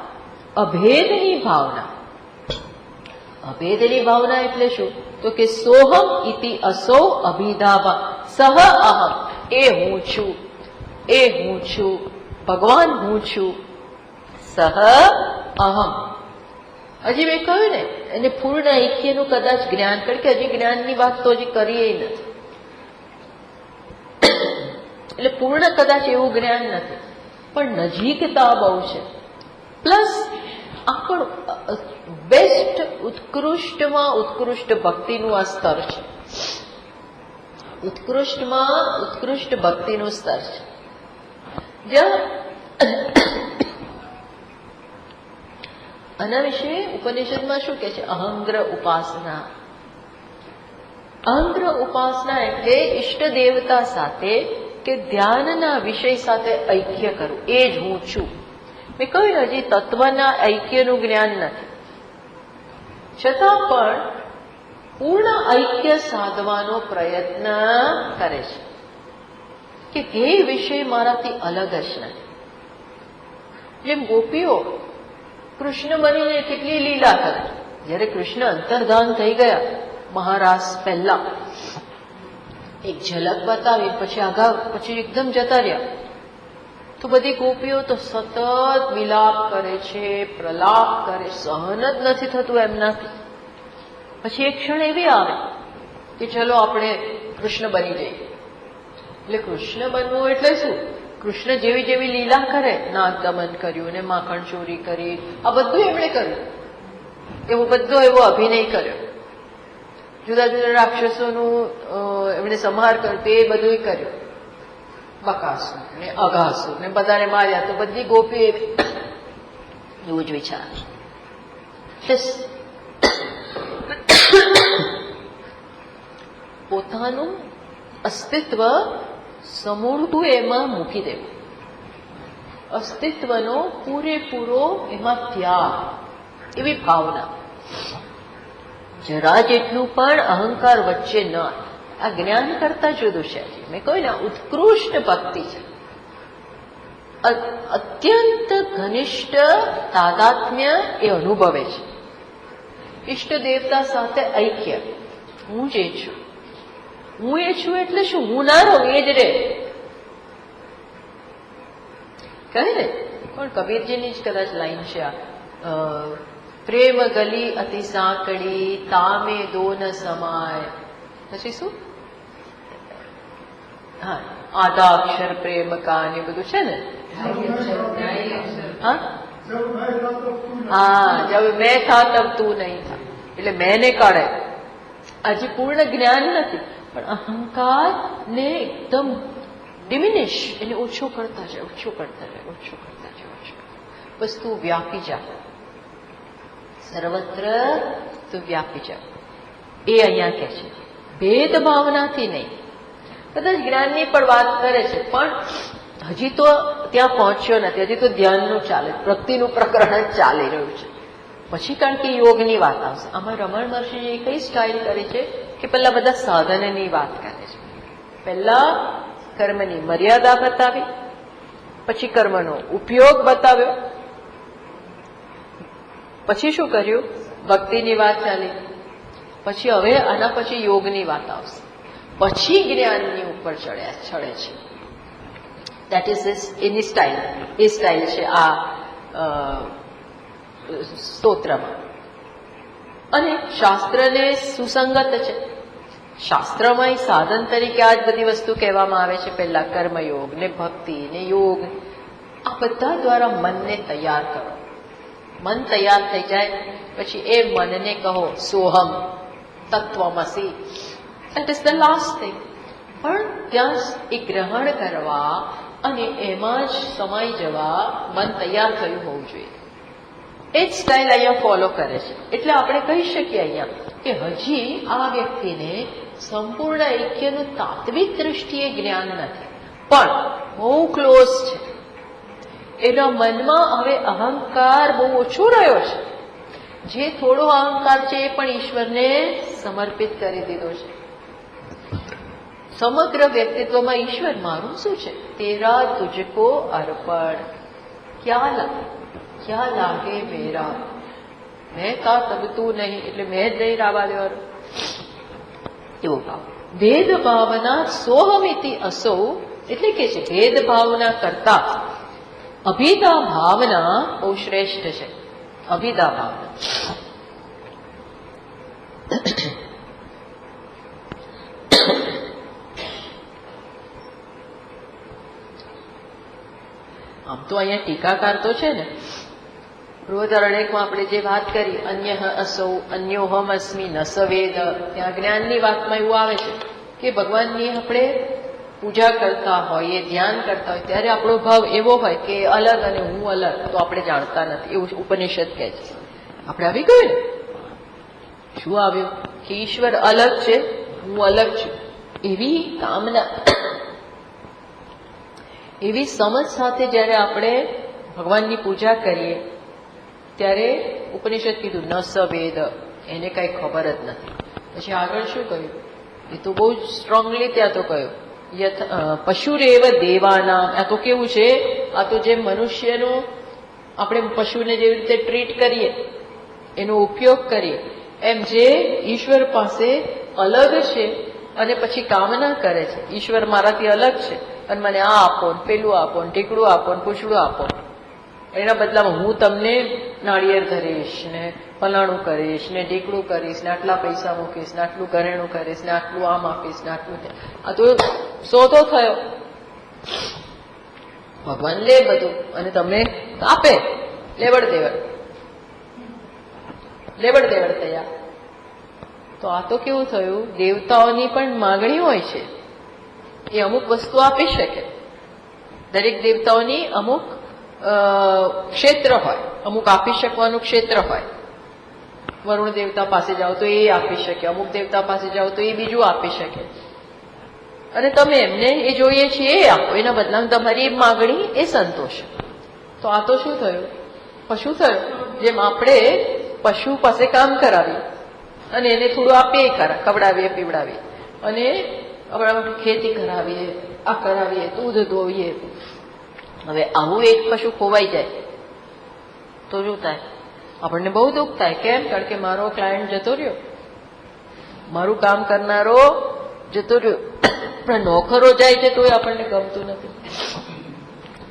અભેદની ભાવના. અભેદની ભાવના એટલે શું? તો કે સોહમ ઇતિ અસો અભિદા સહ અહમ, એ હું છું, એ હું છું, ભગવાન હું છું. સહ અહમ. હજી મેં કહ્યું ને, એને પૂર્ણ ઐક્યનું કદાચ જ્ઞાન, કારણ કે હજી જ્ઞાનની વાત તો હજી કરીએ નથી, એટલે પૂર્ણ કદાચ એવું જ્ઞાન નથી, પણ નજીકતા બહુ છે. પ્લસ આપણું બેસ્ટ, ઉત્કૃષ્ટમાં ઉત્કૃષ્ટ ભક્તિનું આ સ્તર છે. ઉત્કૃષ્ટમાં ઉત્કૃષ્ટ ભક્તિનું સ્તર છે, જ્યાં આના વિશે ઉપનિષદમાં શું કે છે? અહંગ્ર ઉપાસના. અહંગ્ર ઉપાસના એટલે ઈષ્ટ દેવતા સાથે કે ધ્યાનના વિષય સાથે ઐક્ય કરવું, એ જ હું છું. મેં કહ્યું હજી તત્વના ઐક્યનું જ્ઞાન નથી, છતાં પણ પૂર્ણ ઐક્ય સાધવાનો પ્રયત્ન કરે છે કે એ વિષય મારાથી અલગ જ નથી. જેમ ગોપીઓ કૃષ્ણ બનીને કેટલી લીલા કરે. જયારે કૃષ્ણ અંતર્ધાન થઈ ગયા મહારાસ પહેલા એક ઝલક બતાવી, પછી એકદમ જતા રહ્યા, તો બધી ગોપીઓ તો સતત વિલાપ કરે છે, પ્રલાપ કરે, સહન જ નથી થતું એમનાથી. પછી એક ક્ષણ એવી આવે કે ચલો આપણે કૃષ્ણ બની જઈએ. એટલે કૃષ્ણ બનવું એટલે શું? કૃષ્ણ જેવી જેવી લીલા કરે, નાગ દમન કર્યું ને માખણ ચોરી કરી, આ બધું એમણે કર્યું. એવો અભિનય કર્યો. જુદા જુદા રાક્ષસોનું એમણે સંહાર કર્યો, એ બધું કર્યું. બકાસુર ને અઘાસુર ને બધાને માર્યા. તો બધી ગોપી એવું જ વિચાર. પોતાનું અસ્તિત્વ સમૂળતું એમાં મૂકી દેવું, અસ્તિત્વનો પૂરેપૂરો એમાં ત્યાગ, એવી ભાવના. જરા જેટલું પણ અહંકાર વચ્ચે ન. આ જ્ઞાન કરતા જુદું છે. મેં કહ્યું ને, ઉત્કૃષ્ટ ભક્તિ છે. અત્યંત ઘનિષ્ઠ તાદાત્મ્ય એ અનુભવે છે. ઈષ્ટ દેવતા સાથે ઐક્ય. હું જે છું, હું એ છું એટલે શું? હું ના રહું, એ જ રે. કહે ને કોણ, કબીરજીની જ કદાચ લાઈન છે આ, પ્રેમ ગલી અતિ સાંકડી, તામે દોન સમાય. પછી શું? હા, આધા અક્ષર પ્રેમ કા ને બધું છે ને. હા, જબ મેં થા તબ તું નહીં થા. એટલે મેં ને કાઢે. આજે પૂર્ણ જ્ઞાન નથી, પણ અહંકાર ને એકદમ ડિમિનિશ, એને ઓછો કરતા જાય, ઓછો કરતા જાય, ઓછો કરતા જાય, ઓછો. બસ તું વ્યાપી જા, સર્વત્ર તું વ્યાપી જા. એ અહીંયા કે છે, ભેદ ભાવનાથી નહીં. કદાચ જ્ઞાનની પણ વાત કરે છે, પણ હજી તો ત્યાં પહોંચ્યો નથી. હજી તો ધ્યાનનું ચાલે, ભક્તિનું પ્રકરણ જ ચાલી રહ્યું છે. પછી કારણ કે યોગની વાત આવશે. આમાં રમણ મહર્ષિએ કઈ સ્ટાઇલ કરી છે કે પહેલા બધા સાધનની વાત કરે છે. પહેલા કર્મની મર્યાદા બતાવી, પછી કર્મનો ઉપયોગ બતાવ્યો, પછી શું કર્યું? ભક્તિની વાત ચાલી. પછી હવે આના પછી યોગની વાત આવશે, પછી જ્ઞાનની ઉપર ચડે છે. That is any style. A style છે આ સ્તોત્રમાં. અને શાસ્ત્રને સુસંગત છે. શાસ્ત્રમાં સાધન તરીકે આ જ બધી વસ્તુ કહેવામાં આવે છે. પહેલા કર્મયોગ ને ભક્તિ ને યોગ, આ બધા દ્વારા મનને તૈયાર કરો. મન તૈયાર થઈ જાય પછી એ મનને કહો Soham Tatvamasi. That is the last thing. પણ ત્યાં એ ગ્રહણ કરવા અને એમાં જ સમાઈ જવા મન તૈયાર થયું હોવું જોઈએ. એ જ સ્ટાઇલ અહીંયા ફોલો કરે છે. એટલે આપણે કહી શકીએ અહીંયા કે હજી આ વ્યક્તિને સંપૂર્ણ ઐક્યનું તાત્વિક દ્રષ્ટિએ જ્ઞાન નથી, પણ બહુ ક્લોઝ છે. એના મનમાં હવે અહંકાર બહુ ઓછો રહ્યો છે. જે થોડો અહંકાર છે એ પણ ઈશ્વરને સમર્પિત કરી દીધો છે. સમગ્ર વ્યક્તિત્વમાં ઈશ્વર મારું શું છે? તેરા તુજકો અર્પણ, ક્યાં લાગે મેરા, મેં કા તબ તું નહીં, એટલે મેં જ નહીં રાવા દેવાનું, એવો ભાવ. ભેદભાવના સોહમિતિ અસો, એટલે કે છે ભેદભાવના કરતા અભિદા ભાવના બહુ શ્રેષ્ઠ છે. અભિદા ભાવના. આમ તો અહીંયા ટીકાકાર તો છે ને, બૃહદારણ્યકમાં આપણે જે વાત કરી, અન્ય અસૌ અન્યોહમ અસ્મિ ન સવેદ, ત્યાં જ્ઞાનની વાતમાં એવું આવે છે કે ભગવાનની આપણે પૂજા કરતા હોઈએ, ધ્યાન કરતા હોય, ત્યારે આપણો ભાવ એવો હોય કે અલગ અને હું અલગ, તો આપણે જાણતા નથી. એવું ઉપનિષદ કહે છે. આપણે આવી ગયું ને, શું આવ્યું કે ઈશ્વર અલગ છે, હું અલગ છું, એવી કામના, એવી સમજ સાથે જયારે આપણે ભગવાનની પૂજા કરીએ ત્યારે ઉપનિષદ કીધું ન સવેદ, એને કઈ ખબર જ નથી. પછી આગળ શું કહ્યું? એ તો બહુ સ્ટ્રોંગલી ત્યાં તો કહ્યું પશુરેવ દેવાનામ. આ તો કેવું છે? આ તો જે મનુષ્યનું આપણે પશુને જેવી રીતે ટ્રીટ કરીએ, એનો ઉપયોગ કરીએ, એમ જે ઈશ્વર પાસે અલગ છે અને પછી કામના કરે છે, ઈશ્વર મારાથી અલગ છે અને મને આ આપો, પેલું આપો, ટીકડું આપો, પૂછડું આપો, એના બદલામાં હું તમને નાળિયેર ધરીશ ને ફલાણું કરીશ ને ટીકડું કરીશ ને આટલા પૈસા મૂકીશ ને આટલું ઘરેણું કરીશ ને આટલું આમ આપીશ ને આટલું, આ તો સોદો થયો. ભગવાન લે બધું અને તમને આપે, લેવડ દેવડ થયા. તો આ તો કેવું થયું, દેવતાઓની પણ માગણી હોય છે, એ અમુક વસ્તુ આપી શકે. દરેક દેવતાઓની અમુક ક્ષેત્ર હોય, અમુક આપી શકવાનું ક્ષેત્ર હોય. વરુણ દેવતા પાસે જાઓ તો એ આપી શકે, અમુક દેવતા પાસે જાઓ તો એ બીજું આપી શકે, અને તમે એમને એ જોઈએ છે એ આપો, એના બદલામાં તમારી માગણી એ સંતોષ. તો આ તો શું થયું, પશુ થયું. જેમ આપણે પશુ પાસે કામ કરાવીએ અને એને થોડું આપીએ, ખવડાવીએ પીવડાવીએ, અને આપણે ખેતી કરાવીએ, આ કરાવીએ, દૂધ દોવીએ. હવે આવું એક પશુ ખોવાઈ જાય તો શું થાય, આપણને બહુ દુઃખ થાય. કેમ? કારણ કે મારો ક્લાયન્ટ જતો રહ્યો, મારું કામ કરનારો જતો રહ્યો. પણ નોકરો જાય છે તોય આપણને ગમતું નથી,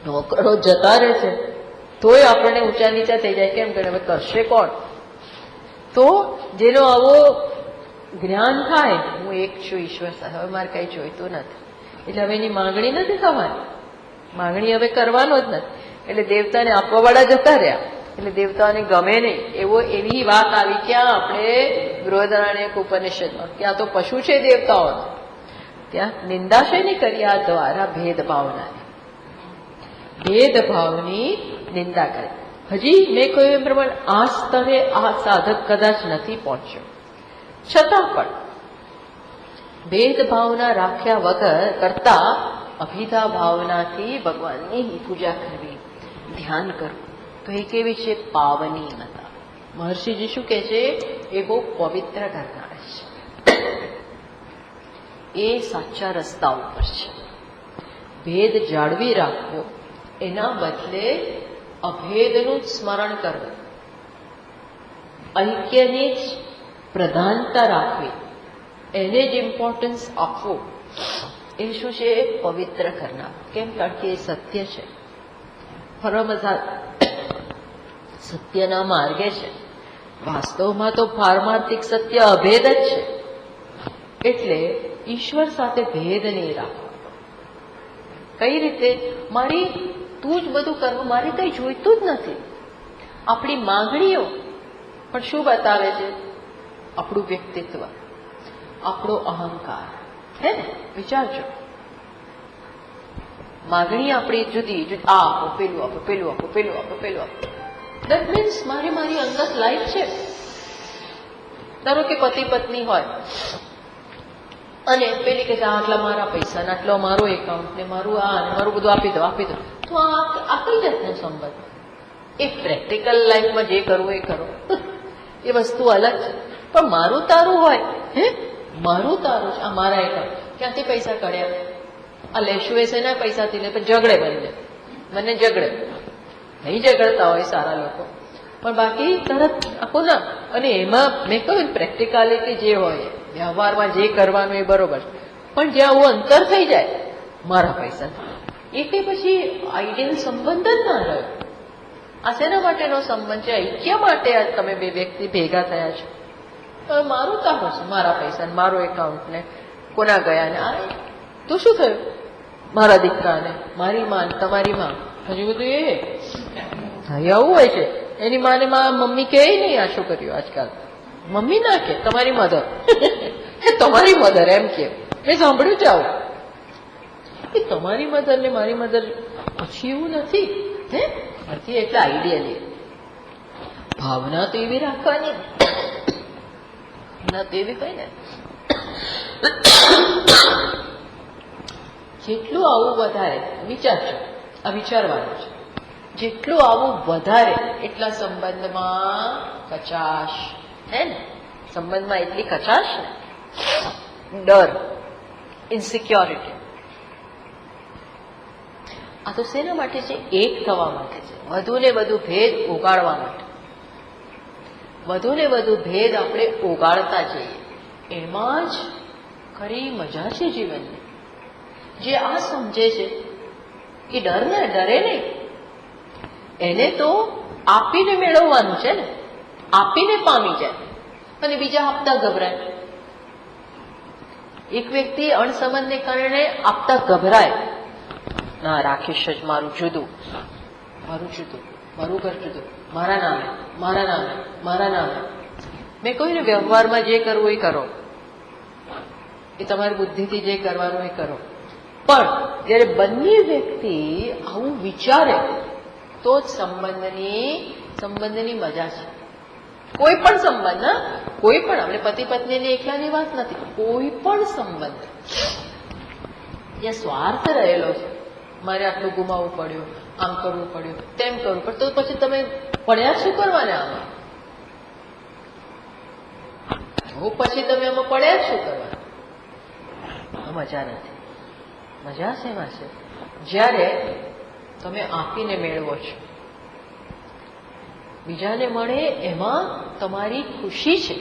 નોકરો જતા રહે છે તોય આપણને ઊંચા નીચા થઈ જાય. કેમ? કે હવે કરશે કોણ? તો જેનો આવો જ્ઞાન થાય, હું એક છું ઈશ્વર સાથે, હવે મારે કઈ જોઈતું નથી, એટલે હવે એની માંગણી નથી થવાની, માંગણી હવે કરવાનો જ નથી. એટલે દેવતાને આપવાવાળા જતા રહ્યા, એટલે દેવતાઓને ગમે નહીં. એવી વાત આવી ક્યાં આપણે બૃહદારણ્યક ઉપનિષદમાં, કે આ તો પશુ છે દેવતાઓનો. ત્યાં નિંદા શેની કરી? આ દ્વારા ભેદભાવની નિંદા કરે. હજી મેં કહ્યું એમ પ્રમાણે આ સ્તરે આ સાધક કદાચ નથી પહોંચ્યો, છતાં પણ ભેદભાવના રાખ્યા વગર કરતા અભિધા ભાવનાથી ભગવાનની પૂજા કરવી, ધ્યાન કરવું, તો એ કેવી છે? પાવનીમતા. મહર્ષિજી શું કહે છે? એ બહુ પવિત્ર કરનાર છે, એ સાચા રસ્તા ઉપર છે. ભેદ જાળવી રાખવો, એના બદલે અભેદનું સ્મરણ કરવું, ઐક્યની જ પ્રધાનતા રાખવી, એને જ ઇમ્પોર્ટન્સ આપવું, એ શું છે? પવિત્ર કરનાર. કેમ? કારણ કે એ સત્ય છે, સત્યના માર્ગે છે. વાસ્તવમાં તો પારમાર્થિક સત્ય અભેદ જ છે. એટલે ઈશ્વર સાથે ભેદ નહીં રાખવો. કઈ રીતે? તું જ બધું કરવું, મારે કઈ જોઈતું જ નથી. આપણી માંગણીઓ પણ શું બતાવે છે? આપણું વ્યક્તિત્વ, આપણો અહંકાર. હે ને? વિચારજો, માગણી આપણી જુદી જુદી, આ આપો, પેલું આપો, પેલું આપો, પેલું આપો, પેલું આપો. દેટ મીન્સ મારી અંગત લાઈફ છે. ધારો કે પતિ પત્ની હોય અને પેલી કે આટલા મારા પૈસા ને આટલો મારો એકાઉન્ટ ને મારું આ ને મારું બધું આપી દો, તો આ કઈ જાતનો સંબંધ? એ પ્રેક્ટિકલ લાઈફમાં જે કરવું એ કરો, એ વસ્તુ અલગ છે. પણ મારું તારું હોય, મારું તારું છે, આ મારા એકાઉન્ટ, ક્યાંથી પૈસા કાઢ્યા, આ લેશું એ છે ને પૈસાથી લે, પણ ઝઘડે મને ઝઘડે નહીં, ઝઘડતા હોય સારા લોકો, પણ બાકી તરત આપો ના. અને એમાં મેં કહ્યું પ્રેક્ટિકાલિટી જે હોય, વ્યવહારમાં જે કરવાનું એ બરોબર, પણ જ્યાં આવું અંતર થઈ જાય મારા પૈસા, એ કઈ પછી આઈડિયલ સંબંધ જ ના રહ્યો. આ શેના માટેનો સંબંધ છે? ઐક્ય માટે આ તમે બે વ્યક્તિ ભેગા થયા છો. મારું તારું છે, મારા પૈસા ને મારો એકાઉન્ટ ને કોના ગયા ને આ તો શું થયું? મારા દીકરાને, મારી માં, તમારી માં, હજુ બધું એ આવું હોય છે. એની માને મમ્મી કે નહીં, આ શું કર્યું આજકાલ? મમ્મી ના કે, તમારી મધર તમારી મધર એમ કે. મેં સાંભળ્યું છે આવું, કે તમારી મધર ને મારી મધર. પછી એવું નથી, નથી. એટલે આઈડિયલી ભાવના તો એવી રાખવાની ના, તો એવી કઈ ને જેટલું આવું વધારે વિચારજો, આ વિચારવાનું છે. જેટલું આવું વધારે એટલા સંબંધમાં કચાશ, હે ને? સંબંધમાં એટલી કચાશ ને, ડર, ઇન્સિક્યોરિટી. આ તો શેના માટે છે? એક થવા માટે છે, વધુ ને વધુ ભેદ ઓગાળવા માટે. વધુ ને વધુ ભેદ આપણે ઓગાળતા જઈએ, એમાં જ ખરી મજા છે જીવનની. જે આ સમજે છે એ ડરે નહીં, એને તો આપીને મેળવવાનું છે ને, આપીને પામી જાય અને બીજા આપતા ગભરાય. એક વ્યક્તિ અણસમજને કારણે આપતા ગભરાય, ના રાખીશ જ મારું જુદું, મારું ઘર જુદું, મારા નામે. મેં કહ્યું ને, વ્યવહારમાં જે કરવું એ કરો, એ તમારી બુદ્ધિથી જે કરવાનું એ કરો. પણ જયારે બંને વ્યક્તિ આવું વિચારે તો જ સંબંધની મજા છે. કોઈ પણ સંબંધ, ના કોઈ પણ, આપણે પતિ પત્નીની એકલાની વાત નથી, કોઈ પણ સંબંધ જ્યાં સ્વાર્થ રહેલો છે, મારે આટલું ગુમાવવું પડ્યું, આમ કરવું પડ્યું, તેમ કરવું પડ્યું, તો પછી તમે પડ્યા શું કરવાના આમાં? પછી તમે આમાં પડ્યા શું કરવાના? મજા નથી. મજા શેમાં છે? જ્યારે તમે આપીને મેળવો છો, બીજાને મળે એમાં તમારી ખુશી છે.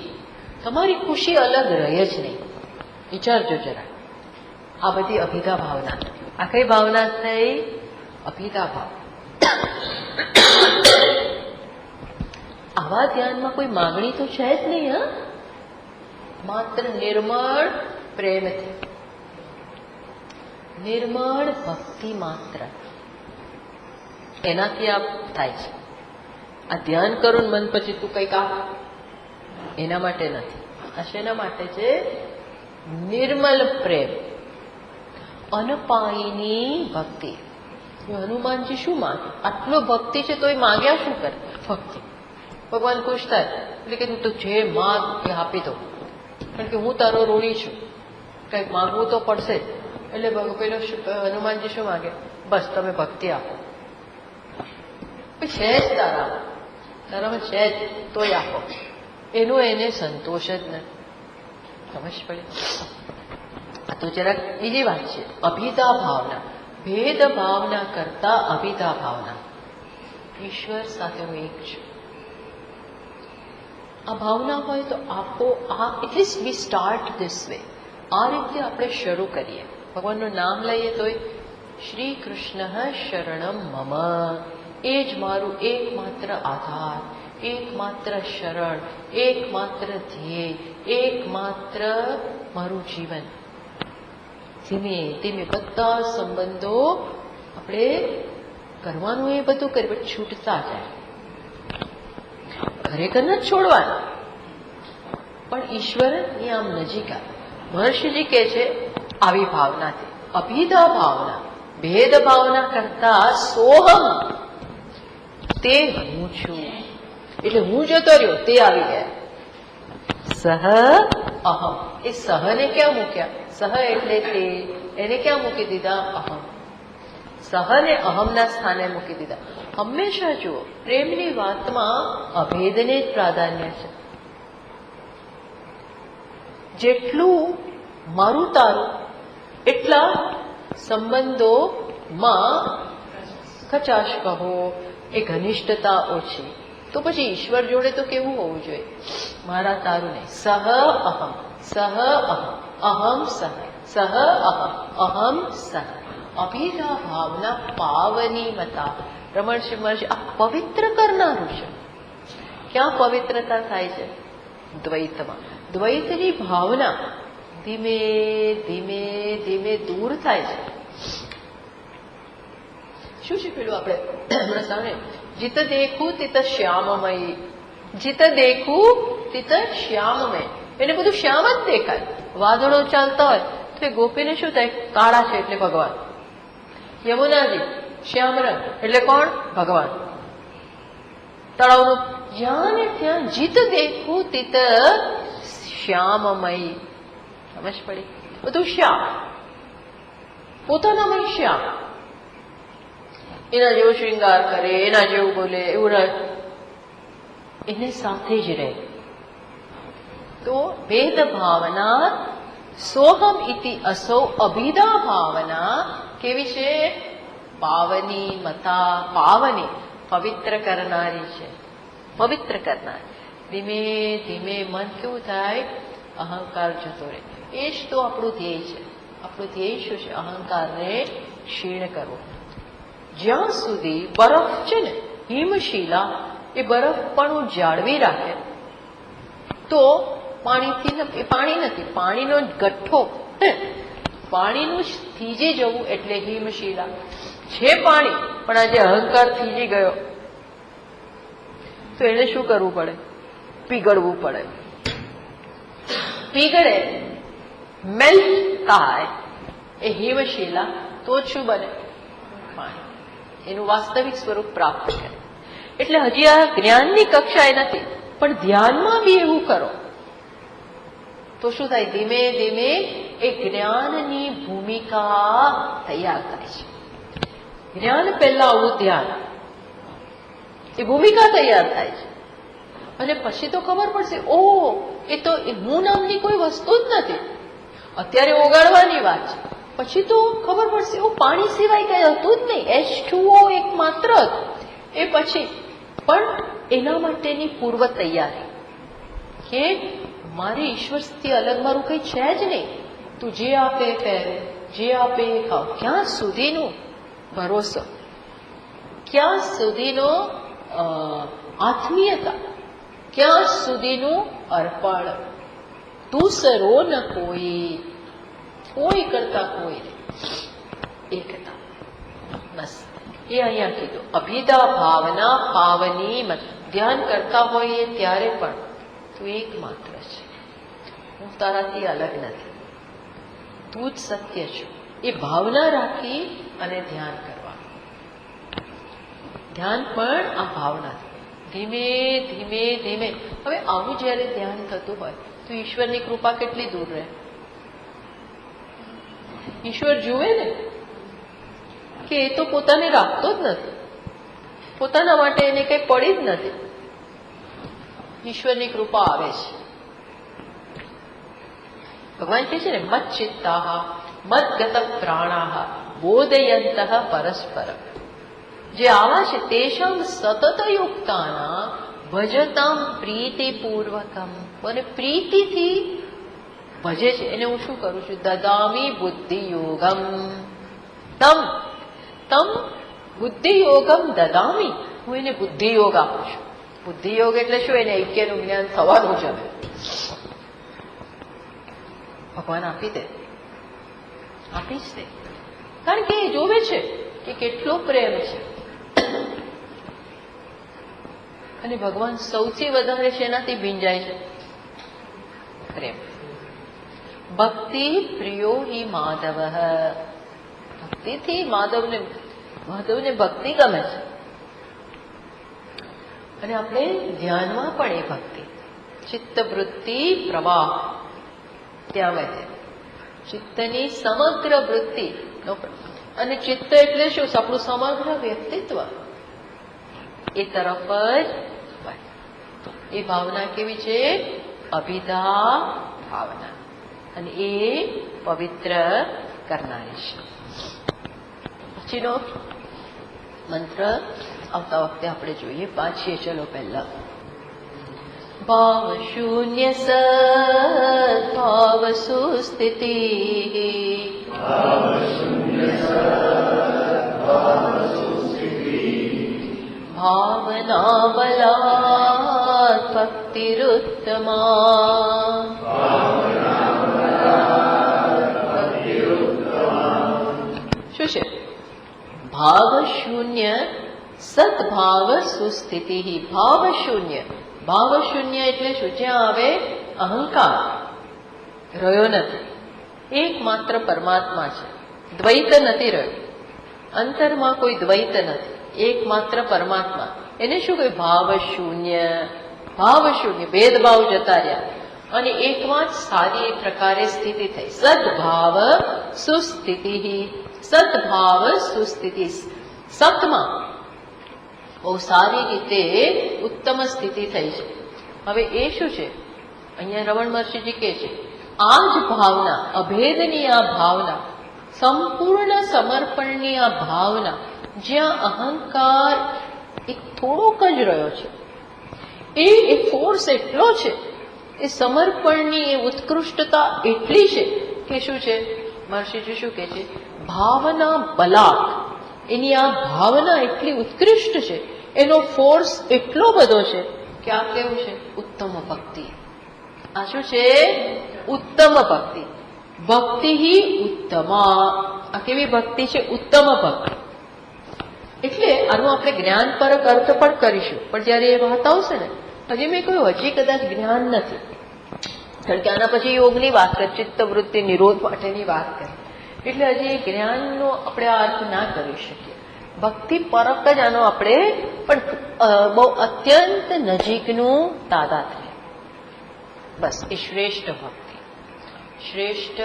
તમારી ખુશી અલગ રહે જ નહીં. વિચારજો જરા. આ બધી અભિધા ભાવના. આ કઈ ભાવના થઈ? અભિધા ભાવ. આવા ધ્યાનમાં કોઈ માગણી તો છે જ નહીં. હા, માત્ર નિર્મળ પ્રેમથી, નિર્મળ ભક્તિ માત્ર, એનાથી આ થાય છે. આ ધ્યાન કરું મન પછી તું કઈક આપ, એના માટે નથી. આ શેના માટે છે? નિર્મલ પ્રેમ, અનપાઈની ભક્તિ. હનુમાનજી શું માગે? આટલો ભક્તિ છે તો એ માગ્યા શું કરે? ભક્તિ. ભગવાન ખુશ થાય એટલે કે તું તો જે માગ એ આપી દો, કારણ કે હું તારો ઋણી છું, કંઈક માગવું તો પડશે જ. એટલે પેલો હનુમાનજી શું માગે? બસ તમે ભક્તિ આપો. છે જ તારામાં છે જ તોય આપો. એનો એને સંતોષ જ નથી. સમજ પડે? આ તો જરાક બીજી વાત છે. અભિધા ભાવના, ભેદ ભાવના કરતા અભિધા ભાવના. ઈશ્વર સાથે હું એક છું, આ ભાવના હોય તો આપો. At least V start this way. આ રીતે આપણે શરૂ કરીએ. ભગવાનનું નામ લઈએ તો શ્રી કૃષ્ણ શરણમ મમ, એ જ મારું એકમાત્ર આધાર, એકમાત્ર શરણ, એકમાત્ર ધ્યેય, એકમાત્ર મારું જીવન. ધીમે ધીમે બધા સંબંધો આપણે કરવાનું એ બધું કરીએ, પણ છૂટતા જાય. ખરેખર નથી છોડવાના, પણ ઈશ્વરની આમ નજીક આવે. મહર્ષિજી કહે છે આવી ભાવનાથી, અભિધા ભાવના, ભેદ ભાવના કરતા સોહમ, તે હું છું. એટલે હું જતો રહ્યો, તે આવી ગયા. સહ અહમ. એ સહને ક્યાં મૂક્યા? સહ એટલે તે, એને ક્યાં મૂકી દીધા? અહમ. સહને અહમના સ્થાને મૂકી દીધા. હંમેશા જુઓ, પ્રેમની વાતમાં અભેદને જ પ્રાધાન્ય છે. જેટલું મારું તારું એટલા સંબંધોમાં કચાશ કહો, એ ઘનિષ્ઠતા ઓછી. તો પછી ઈશ્વર જોડે તો કેવું હોવું જોઈએ? મારા તારું નહીં. સહ અહમ, સહ અહમ, અહમ સહ, સહ અહમ, અહમ સહ. અભિધા ભાવના પાવની મતા. રમણશ્રી મહર્ષિ આ પવિત્ર કરનારું છે. ક્યાં પવિત્રતા થાય છે? દ્વૈતમાં. દ્વૈતની ભાવના ધીમે ધીમે ધીમે દૂર થાય છે. શું છે પેલું આપણે હમણાં સામે? જીત દેખું તિત શ્યામમય, જીત દેખું તિત શ્યામમય. એને બધું શ્યામ જ દેખાય. વાદળો ચાલતા હોય તો એ ગોપીને શું થાય? કાળા છે એટલે ભગવાન. યમુનાજી શ્યામ રંગ એટલે કોણ? ભગવાન. તળાવનું જ્યાં ને ત્યાં જીત દેખું તિત શ્યામમય. સમજ પડી? બધું શ્યામ, પોતાનામય શ્યામ. એના જેવો શ્રૃંગાર કરે, એના જેવું બોલે, એવું એને સાથે જ રહે. તો ભેદ ભાવના સોહમ ઇતિ અસૌ. અભિધા ભાવના કેવી છે? પાવની મતા, પાવની પવિત્ર કરનારી છે, પવિત્ર કરનાર. ધીમે ધીમે મન કેવું થાય? અહંકાર જતો રહે. એ જ તો આપણું ધ્યેય છે. આપણું ધ્યેય શું છે? અહંકારને ક્ષીણ કરવો. જ્યાં સુધી બરફ છે ને, હિમશિલા, એ બરફ પણ જાળવી રાખે તો પાણી નથી, પાણીનો ગઠ્ઠો, પાણીનું થીજી જવું એટલે હિમશિલા છે પાણી. પણ આજે અહંકાર થીજી ગયો તો એને શું કરવું પડે? પીગળવું પડે. પીગળે, મેલ્ટ થાય એ હિમશિલા તો જ શું બને? પાણી. એનું વાસ્તવિક સ્વરૂપ પ્રાપ્ત કરે. એટલે હજી આ જ્ઞાનની કક્ષાએ નથી, પણ ધ્યાનમાં બી એવું કરો તો શું થાય? ધીમે ધીમે એ જ્ઞાનની ભૂમિકા તૈયાર થાય છે. જ્ઞાન પહેલા આવું ધ્યાન, એ ભૂમિકા તૈયાર થાય છે. અને પછી તો ખબર પડશે, ઓ એ તો હું નામની કોઈ વસ્તુ જ નથી. અત્યારે ઓગાળવાની વાત છે, પછી તો ખબર પડશે ઓ પાણી સિવાય કઈ હતું જ નહીં, H2O એકમાત્ર હતું. એ પછી પણ એના માટેની પૂર્વ તૈયારી કે મારે ઈશ્વરથી અલગ મારું કઈ છે જ નહીં. તું જે આપે પહેરો, જે આપે એ ખાઓ. ક્યાં સુધીનો ભરોસો, ક્યાં સુધીનો આત્મીયતા, ક્યાં સુધીનું અર્પણ. દૂસરો ન કોઈ, કોઈ કરતા કોઈ એકતા. બસ એ અહીંયા કીધું. અભિદા ભાવના પાવની મત. ધ્યાન કરતા હોઈએ ત્યારે પણ તું એકમાત્ર છે, હું તારાથી અલગ નથી, તું જ સત્ય છું. એ ભાવના રાખી અને ધ્યાન કરવાનું. ધ્યાન પણ આ ભાવના ધીમે ધીમે ધીમે. હવે આવું જયારે ધ્યાન થતું હોય તો ઈશ્વરની કૃપા કેટલી દૂર રહે? ઈશ્વર જુએ ને કે એ તો પોતાને રાખતો જ નથી, પોતાના માટે એને કઈ પડી જ નથી. ઈશ્વરની કૃપા આવે છે. ભગવાન કહે છે ને, મત ચિત્તા મદગત પ્રાણા બોધયંત પરસ્પર. જે આવા છે તેષામ સતત યુક્તાના ભજતામ પ્રીતિપૂર્વકમ. મને પ્રીતિથી ભજે છે એને હું શું કરું છું? દદામી બુદ્ધિ યોગમ તમ તમ બુદ્ધિ યોગમ દદામી. હું એને બુદ્ધિ યોગ આપું છું. બુદ્ધિ યોગ એટલે શું? એને ઐક્યનું જ્ઞાન થવાનું છે. ભગવાન આપી દે, આપી જ દે. કારણ કે એ જોવે છે કે કેટલો પ્રેમ છે. અને ભગવાન સૌથી વધારે છે એનાથી ભીંજાય છે? પ્રેમ. ભક્તિ પ્રિયો હિ માધવ. ભક્તિથી માધવને ભક્તિ ગમે છે. અને આપણે ધ્યાનમાં પણ એ ભક્તિ, ચિત્તવૃત્તિ પ્રવાહ ત્યાં વધે. ચિત્તની સમગ્ર વૃત્તિ. અને ચિત્ત એટલે શું? આપણું સમગ્ર વ્યક્તિત્વ એ તરફ જ. એ ભાવના કેવી છે? અભિધા ભાવના. અને એ પવિત્ર કરનારી છે. પછીનો મંત્ર આવતા વખતે આપણે જોઈએ. પાછીએ ચલો પહેલા. ભાવ શૂન્ય સદભાવ સુસ્થિતિ ભાવના બલાત ભક્તિરુત્તમા. શું છે? ભાવ શૂન્ય સદભાવ સુસ્થિતિ. ભાવ શૂન્ય. ભાવ શૂન્ય એટલે શું? જ્યાં આવે અહંકાર રહ્યો નથી, એકમાત્ર પરમાત્મા છે. દ્વૈત નથી રહ્યો, અંતરમાં કોઈ દ્વૈત નથી, એકમાત્ર પરમાત્મા. એને શું કહ્યું? ભાવ શૂન્ય. ભાવ શૂન્ય, ભેદભાવ જતા રહ્યા અને એકમાં જ સારી પ્રકારે સ્થિતિ થઈ. સદભાવ સુસ્થિતિ. સદભાવ સુસ્થિતિ. સતમાં બહુ સારી રીતે ઉત્તમ સ્થિતિ થઈ છે. હવે એ શું છે? અહીંયા રમણ મહર્ષિજી કહે છે, આ જ ભાવના, અભેદની આ ભાવના સંપૂર્ણ સમર્પણની આ ભાવના, જ્યાં અહંકાર એક થોડોક જ રહ્યો છે, એ ફોર્સ એટલો છે, એ સમર્પણની એ ઉત્કૃષ્ટતા એટલી છે કે શું છે, મહર્ષિજી શું કહે છે, ભાવના બલાક, એની આ ભાવના એટલી ઉત્કૃષ્ટ છે, એનો ફોર્સ એટલો બધો છે કે આ કેવું છે, ઉત્તમ ભક્તિ. આ શું છે, ઉત્તમ ભક્તિ. ભક્તિ ઉત્તમા, આ કેવી ભક્તિ છે, ઉત્તમ ભક્તિ. એટલે આનું આપણે જ્ઞાનપરક અર્થ પણ કરીશું, પણ જયારે એ વાત આવશે ને, હજી મેં કહ્યું હજી કદાચ જ્ઞાન નથી, કારણ કે આના પછી યોગની વાત કરે, ચિત્તવૃત્તિ નિરોધ માટેની વાત કરે, એટલે હજી જ્ઞાનનો આપણે આ અર્થ ના કરી શકીએ. ભક્તિ પરક જ આનો આપણે પણ બહુ અત્યંત નજીકનું તાદાત્મ્ય, બસ એ શ્રેષ્ઠ ભક્તિ. શ્રેષ્ઠ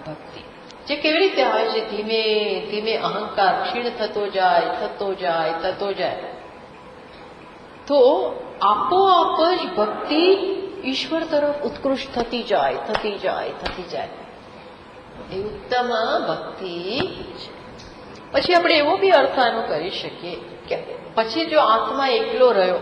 ભક્તિ જે કેવી રીતે આવે છે, ધીમે ધીમે અહંકાર ક્ષીણ થતો જાય, થતો જાય, થતો જાય, તો આપોઆપ જ ભક્તિ ઈશ્વર તરફ ઉત્કૃષ્ટ થતી જાય, થતી જાય, થતી જાય. એ ઉત્તમ ભક્તિ છે. પછી આપણે એવો બી અર્થ આનો કરી શકીએ કે પછી જો આત્મા એકલો રહ્યો,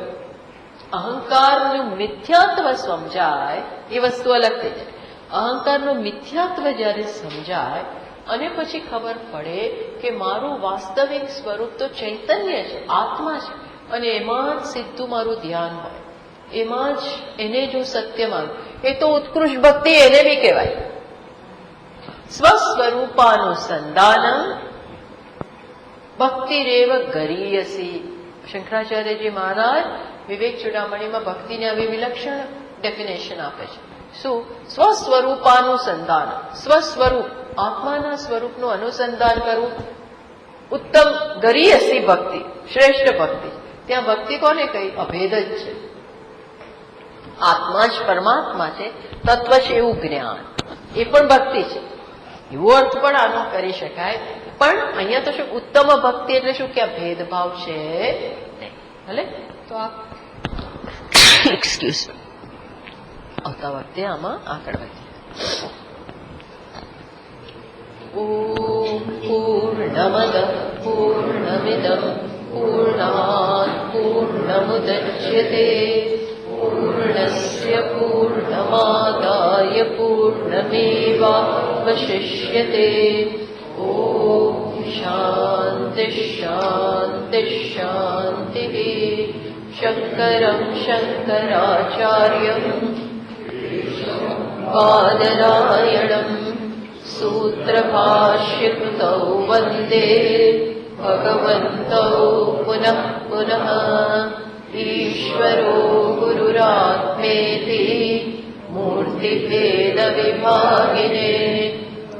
અહંકારનું મિથ્યાત્વ સમજાય, એ વસ્તુ અલગ થઈ જાય. અહંકારનું મિથ્યાત્વ જ્યારે સમજાય અને પછી ખબર પડે કે મારું વાસ્તવિક સ્વરૂપ તો ચૈતન્ય છે, આત્મા છે, અને એમાં જ સીધું મારું ધ્યાન હોય, એમાં જ એને જો સત્ય માનું, એ તો ઉત્કૃષ્ટ ભક્તિ એને બી કહેવાય. સ્વસ્વરૂપાનુસંધાન ભક્તિરેવ ગરીયસી. શંકરાચાર્યજી મહારાજ વિવેક ચૂડામણીમાં ભક્તિને આવી વિલક્ષણ ડેફિનેશન આપે છે. શું? સ્વસ્વરૂપાનુસંધાન, સ્વસ્વરૂપ આત્માના સ્વરૂપનું અનુસંધાન કરવું, ઉત્તમ ગરીયસી ભક્તિ, શ્રેષ્ઠ ભક્તિ. ત્યાં ભક્તિ કોને કહી? અભેદ જ છે, આત્મા જ પરમાત્મા છે, તત્વ છે એવું જ્ઞાન, એ પણ ભક્તિ છે. એવો અર્થ પણ આનો કરી શકાય. પણ અહીંયા તો શું, ઉત્તમ ભક્તિ એટલે શું કે ભેદભાવ છે નહીં. ભલે તો આ એક્સક્યુઝ આવતા વખતે આમાં આગળ વધીએ. ઓમ પૂર્ણમદ પૂર્ણમિદં પૂર્ણાત પૂર્ણમુદચ્યતે પૂર્ણસ્ય પૂર્ણમાદાય પૂર્ણમેવાવશિષ્યતે. ઓમ શાંતિ શાંતિ શાંતિ. શંકરં શંકરાચાર્યં બાદરાયણં સૂત્રભાષ્યકૃતૌ વંદે ભગવन्तौ પુનઃ પુનઃ. ઈશ્વરો ગુરુરાત્મેતિ મૂર્તિભેદવિભાગિને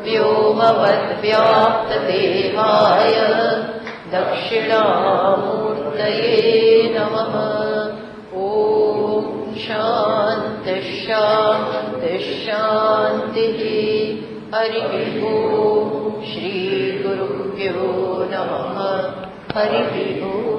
વ્યોમવદ્વ્યાપ્તદેહાય દક્ષિણામૂર્તયે નમઃ. ઓમ શાંતિ શાંતિ શાંતિ. હરિ ઓમ. શ્રી ગુરુભ્યો નમઃ. હરિ ઓમ.